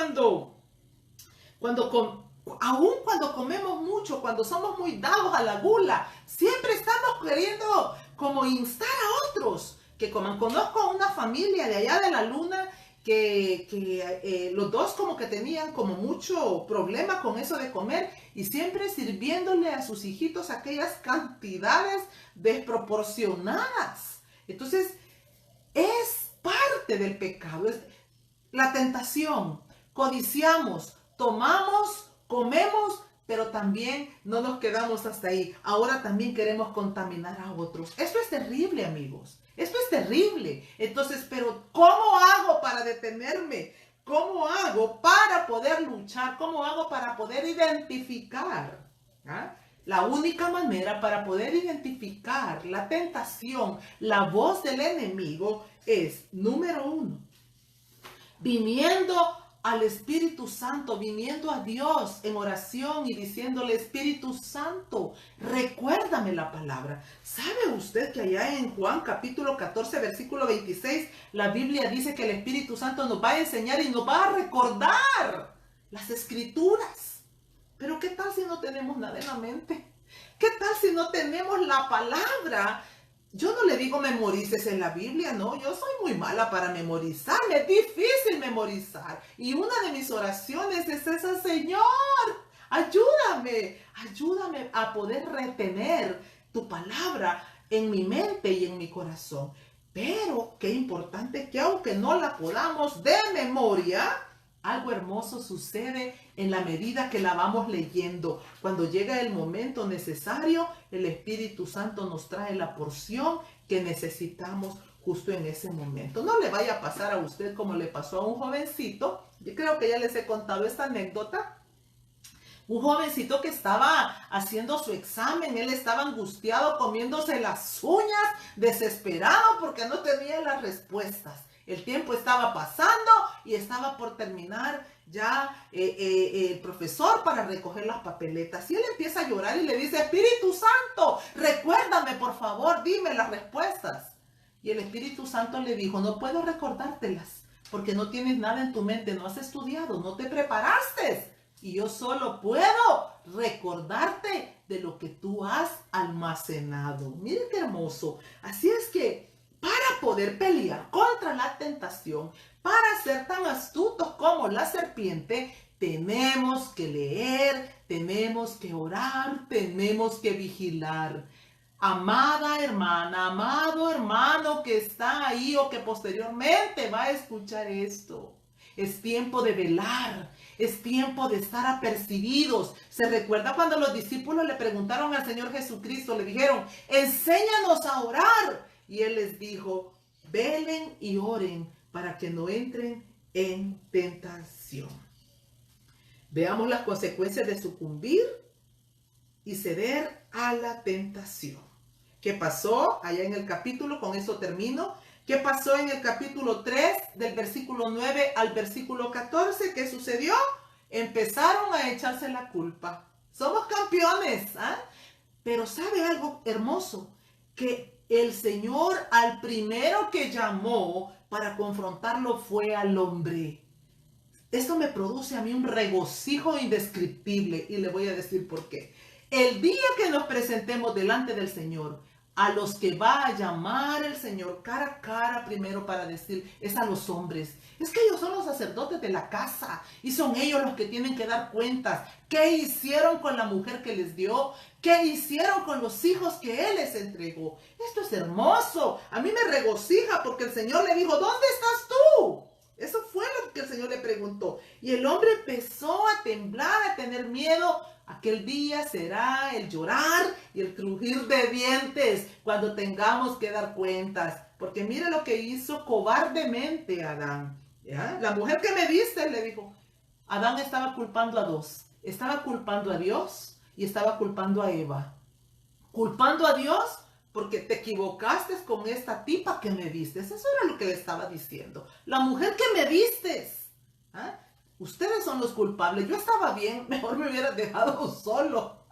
aún cuando comemos mucho, cuando somos muy dados a la gula, siempre estamos queriendo como instar a otros que coman? Conozco una familia de allá de la luna que los dos como que tenían como mucho problema con eso de comer y siempre sirviéndole a sus hijitos aquellas cantidades desproporcionadas. Entonces, es parte del pecado, es la tentación. Codiciamos, tomamos, comemos, pero también no nos quedamos hasta ahí. Ahora también queremos contaminar a otros. Esto es terrible, amigos. Esto es terrible. Entonces, pero ¿cómo hago para detenerme? ¿Cómo hago para poder luchar? ¿Cómo hago para poder identificar? ¿Ah? La única manera para poder identificar la tentación, la voz del enemigo, es, número 1, viniendo al Espíritu Santo, viniendo a Dios en oración y diciéndole: Espíritu Santo, recuérdame la palabra. ¿Sabe usted que allá en Juan capítulo 14, versículo 26, la Biblia dice que el Espíritu Santo nos va a enseñar y nos va a recordar las Escrituras? Pero ¿qué tal si no tenemos nada en la mente? ¿Qué tal si no tenemos la palabra? Yo no le digo memorices en la Biblia, no, yo soy muy mala para memorizar, me es difícil memorizar. Y una de mis oraciones es esa: Señor, ayúdame a poder retener tu palabra en mi mente y en mi corazón. Pero qué importante que aunque no la podamos de memoria, algo hermoso sucede en la medida que la vamos leyendo. Cuando llega el momento necesario, el Espíritu Santo nos trae la porción que necesitamos justo en ese momento. No le vaya a pasar a usted como le pasó a un jovencito. Yo creo que ya les he contado esta anécdota. Un jovencito que estaba haciendo su examen, él estaba angustiado, comiéndose las uñas, desesperado porque no tenía las respuestas. El tiempo estaba pasando y estaba por terminar ya el profesor para recoger las papeletas. Y él empieza a llorar y le dice: Espíritu Santo, recuérdame, por favor, dime las respuestas. Y el Espíritu Santo le dijo: no puedo recordártelas porque no tienes nada en tu mente, no has estudiado, no te preparaste. Y yo solo puedo recordarte de lo que tú has almacenado. Miren qué hermoso. Así es que para poder pelear contra la tentación, para ser tan astutos como la serpiente, tenemos que leer, tenemos que orar, tenemos que vigilar. Amada hermana, amado hermano que está ahí o que posteriormente va a escuchar esto, es tiempo de velar, es tiempo de estar apercibidos. ¿Se recuerda cuando los discípulos le preguntaron al Señor Jesucristo? Le dijeron: enséñanos a orar. Y Él les dijo: velen y oren para que no entren en tentación. Veamos las consecuencias de sucumbir y ceder a la tentación. ¿Qué pasó allá en el capítulo? Con eso termino. ¿Qué pasó en el capítulo 3, del versículo 9 al versículo 14? ¿Qué sucedió? Empezaron a echarse la culpa. Somos campeones, ¿ah? Pero ¿sabe algo hermoso? Que el Señor al primero que llamó para confrontarlo fue al hombre. Esto me produce a mí un regocijo indescriptible y le voy a decir por qué. El día que nos presentemos delante del Señor, a los que va a llamar el Señor cara a cara primero para decir, es a los hombres. Es que ellos son los sacerdotes de la casa y son ellos los que tienen que dar cuentas. ¿Qué hicieron con la mujer que les dio? ¿Qué hicieron con los hijos que Él les entregó? Esto es hermoso. A mí me regocija porque el Señor le dijo, ¿dónde estás tú? Eso fue lo que el Señor le preguntó. Y el hombre empezó a temblar, a tener miedo. Aquel día será el llorar y el crujir de dientes cuando tengamos que dar cuentas. Porque mire lo que hizo cobardemente Adán. ¿Ya? La mujer que me diste, le dijo. Adán estaba culpando a dos. Estaba culpando a Dios y estaba culpando a Eva. Culpando a Dios porque te equivocaste con esta tipa que me vistes. Eso era lo que le estaba diciendo. La mujer que me vistes. ¿Ah? Ustedes son los culpables. Yo estaba bien, mejor me hubiera dejado solo.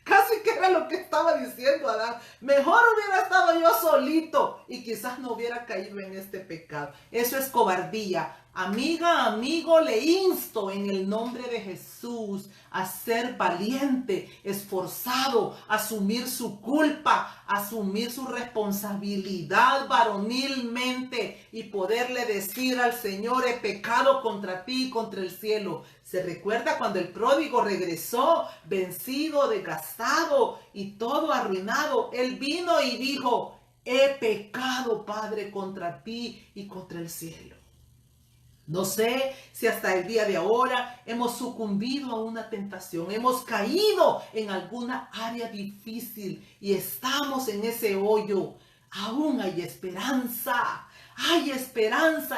Casi casi que era lo que estaba diciendo Adán. Mejor hubiera estado yo solito y quizás no hubiera caído en este pecado. Eso es cobardía. Amiga, amigo, le insto en el nombre de Jesús a ser valiente, esforzado, asumir su culpa, asumir su responsabilidad varonilmente y poderle decir al Señor: he pecado contra ti y contra el cielo. ¿Se recuerda cuando el pródigo regresó vencido, desgastado y todo arruinado? Él vino y dijo: he pecado, Padre, contra ti y contra el cielo. No sé si hasta el día de ahora hemos sucumbido a una tentación, hemos caído en alguna área difícil y estamos en ese hoyo. Aún hay esperanza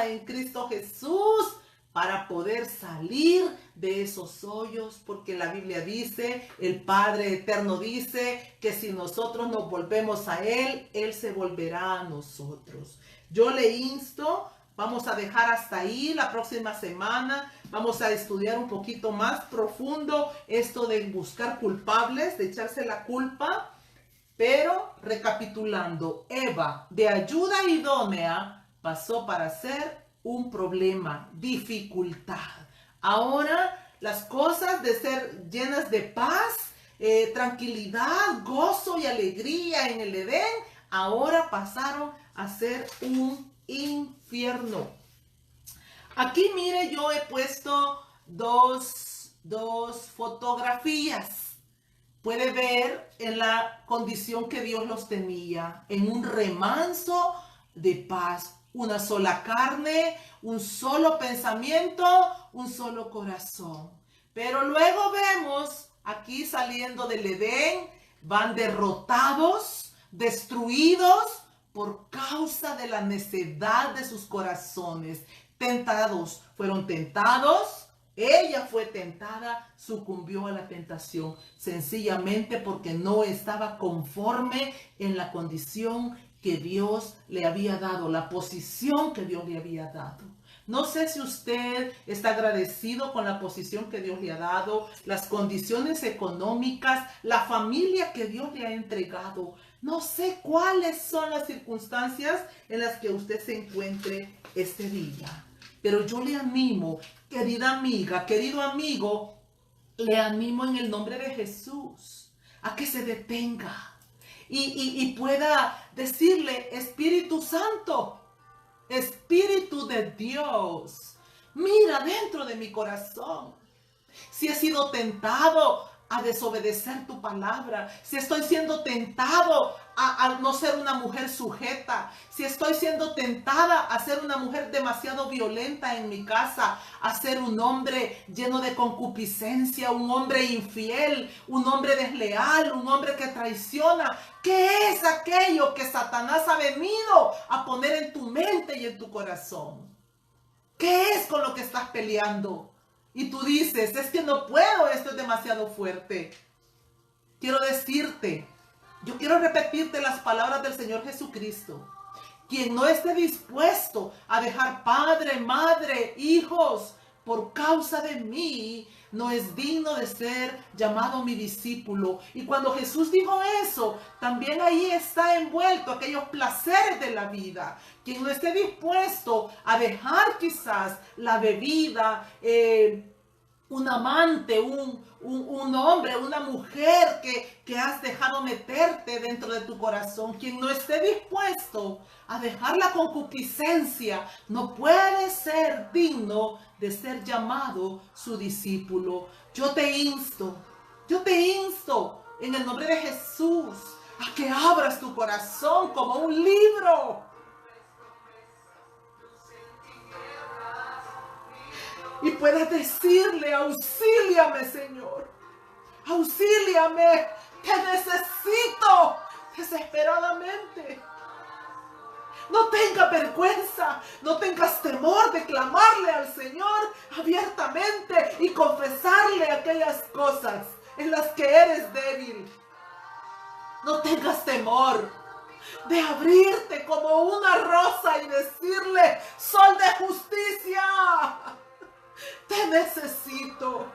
en Cristo Jesús para poder salir de esos hoyos, porque la Biblia dice, el Padre Eterno dice, que si nosotros nos volvemos a Él, Él se volverá a nosotros. Yo le insto. Vamos a dejar hasta ahí. La próxima semana vamos a estudiar un poquito más profundo esto de buscar culpables, de echarse la culpa. Pero recapitulando, Eva, de ayuda idónea, pasó para ser un problema, dificultad. Ahora las cosas de ser llenas de paz, tranquilidad, gozo y alegría en el Edén, ahora pasaron a ser un infierno. Aquí mire, yo he puesto dos fotografías. Puede ver en la condición que Dios los tenía, en un remanso de paz, una sola carne, un solo pensamiento, un solo corazón. Pero luego vemos aquí saliendo del Edén, van derrotados, destruidos, por causa de la necedad de sus corazones. Tentados, fueron tentados. Ella fue tentada, sucumbió a la tentación, sencillamente porque no estaba conforme en la condición que Dios le había dado, la posición que Dios le había dado. No sé si usted está agradecido con la posición que Dios le ha dado, las condiciones económicas, la familia que Dios le ha entregado. No sé cuáles son las circunstancias en las que usted se encuentre este día. Pero yo le animo, querida amiga, querido amigo, le animo en el nombre de Jesús a que se detenga y pueda decirle: Espíritu Santo, Espíritu de Dios, mira dentro de mi corazón. Si he sido tentado a desobedecer tu palabra, si estoy siendo tentado a no ser una mujer sujeta, si estoy siendo tentada a ser una mujer demasiado violenta en mi casa, a ser un hombre lleno de concupiscencia, un hombre infiel, un hombre desleal, un hombre que traiciona, ¿qué es aquello que Satanás ha venido a poner en tu mente y en tu corazón? ¿Qué es con lo que estás peleando? Y tú dices: es que no puedo, esto es demasiado fuerte. Quiero decirte, yo quiero repetirte las palabras del Señor Jesucristo. Quien no esté dispuesto a dejar padre, madre, hijos, por causa de mí, no es digno de ser llamado mi discípulo. Y cuando Jesús dijo eso, también ahí está envuelto aquellos placeres de la vida. Quien no esté dispuesto a dejar quizás la bebida, un amante, un hombre, una mujer que has dejado meterte dentro de tu corazón, quien no esté dispuesto a dejar la concupiscencia, no puede ser digno de ser llamado su discípulo. Yo te insto en el nombre de Jesús a que abras tu corazón como un libro y puedas decirle: auxíliame, Señor, auxíliame, te necesito desesperadamente. No tengas vergüenza, no tengas temor de clamarle al Señor abiertamente y confesarle aquellas cosas en las que eres débil. No tengas temor de abrirte como una rosa y decirle: Sol de justicia, te necesito.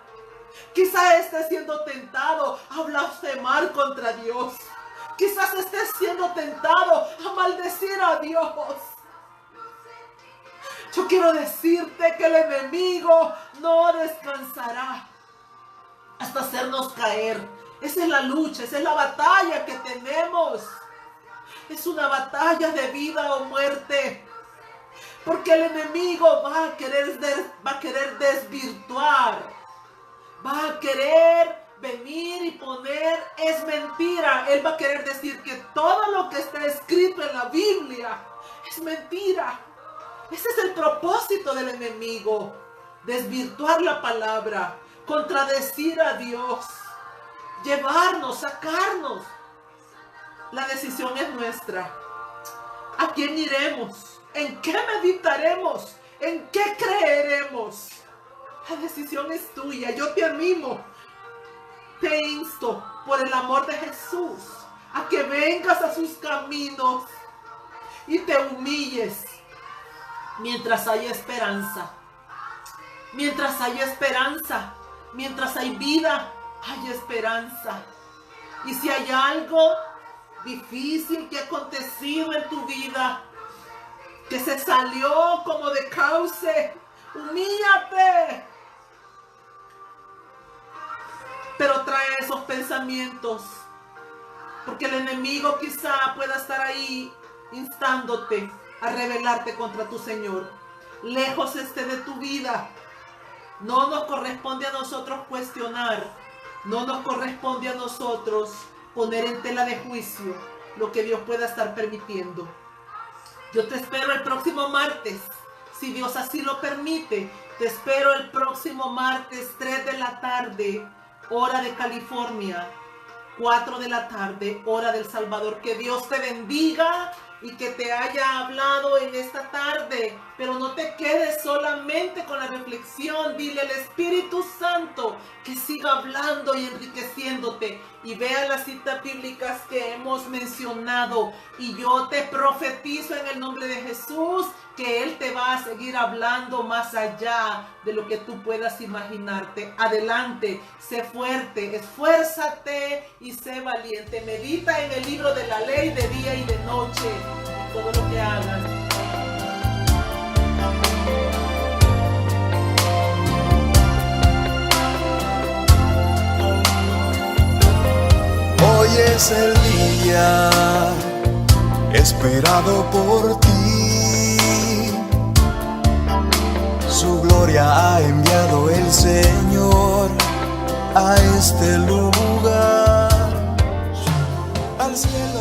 Quizás Quizás estés siendo tentado a blasfemar contra Dios. Quizás estés siendo tentado a maldecir a Dios. Yo quiero decirte que el enemigo no descansará hasta hacernos caer. Esa es la lucha, esa es la batalla que tenemos. Es una batalla de vida o muerte. Porque el enemigo va a querer desvirtuar. Va a querer venir y poner, es mentira. Él va a querer decir que todo lo que está escrito en la Biblia es mentira. Ese es el propósito del enemigo. Desvirtuar la palabra, contradecir a Dios, llevarnos, sacarnos. La decisión es nuestra. ¿A quién iremos? ¿En qué meditaremos? ¿En qué creeremos? La decisión es tuya. Yo te animo, te insto por el amor de Jesús a que vengas a sus caminos y te humilles mientras hay esperanza. Mientras hay esperanza, mientras hay vida, hay esperanza. Y si hay algo difícil que ha acontecido en tu vida, que se salió como de cauce, humíllate. Pero trae esos pensamientos, porque el enemigo quizá pueda estar ahí instándote a rebelarte contra tu Señor. Lejos esté de tu vida. No nos corresponde a nosotros cuestionar. No nos corresponde a nosotros poner en tela de juicio lo que Dios pueda estar permitiendo. Yo te espero el próximo martes, si Dios así lo permite. Te espero el próximo martes, 3 de la tarde, hora de California, 4 de la tarde, hora del Salvador. Que Dios te bendiga y que te haya hablado en esta tarde. Pero no te quedes solamente con la reflexión. Dile al Espíritu Santo que siga hablando y enriqueciéndote. Y vea las citas bíblicas que hemos mencionado. Y yo te profetizo en el nombre de Jesús que Él te va a seguir hablando más allá de lo que tú puedas imaginarte. Adelante, sé fuerte, esfuérzate y sé valiente. Medita en el libro de la ley de día y de noche, en todo lo que hagas. Hoy es el día esperado por ti. Su gloria ha enviado el Señor a este lugar, al cielo.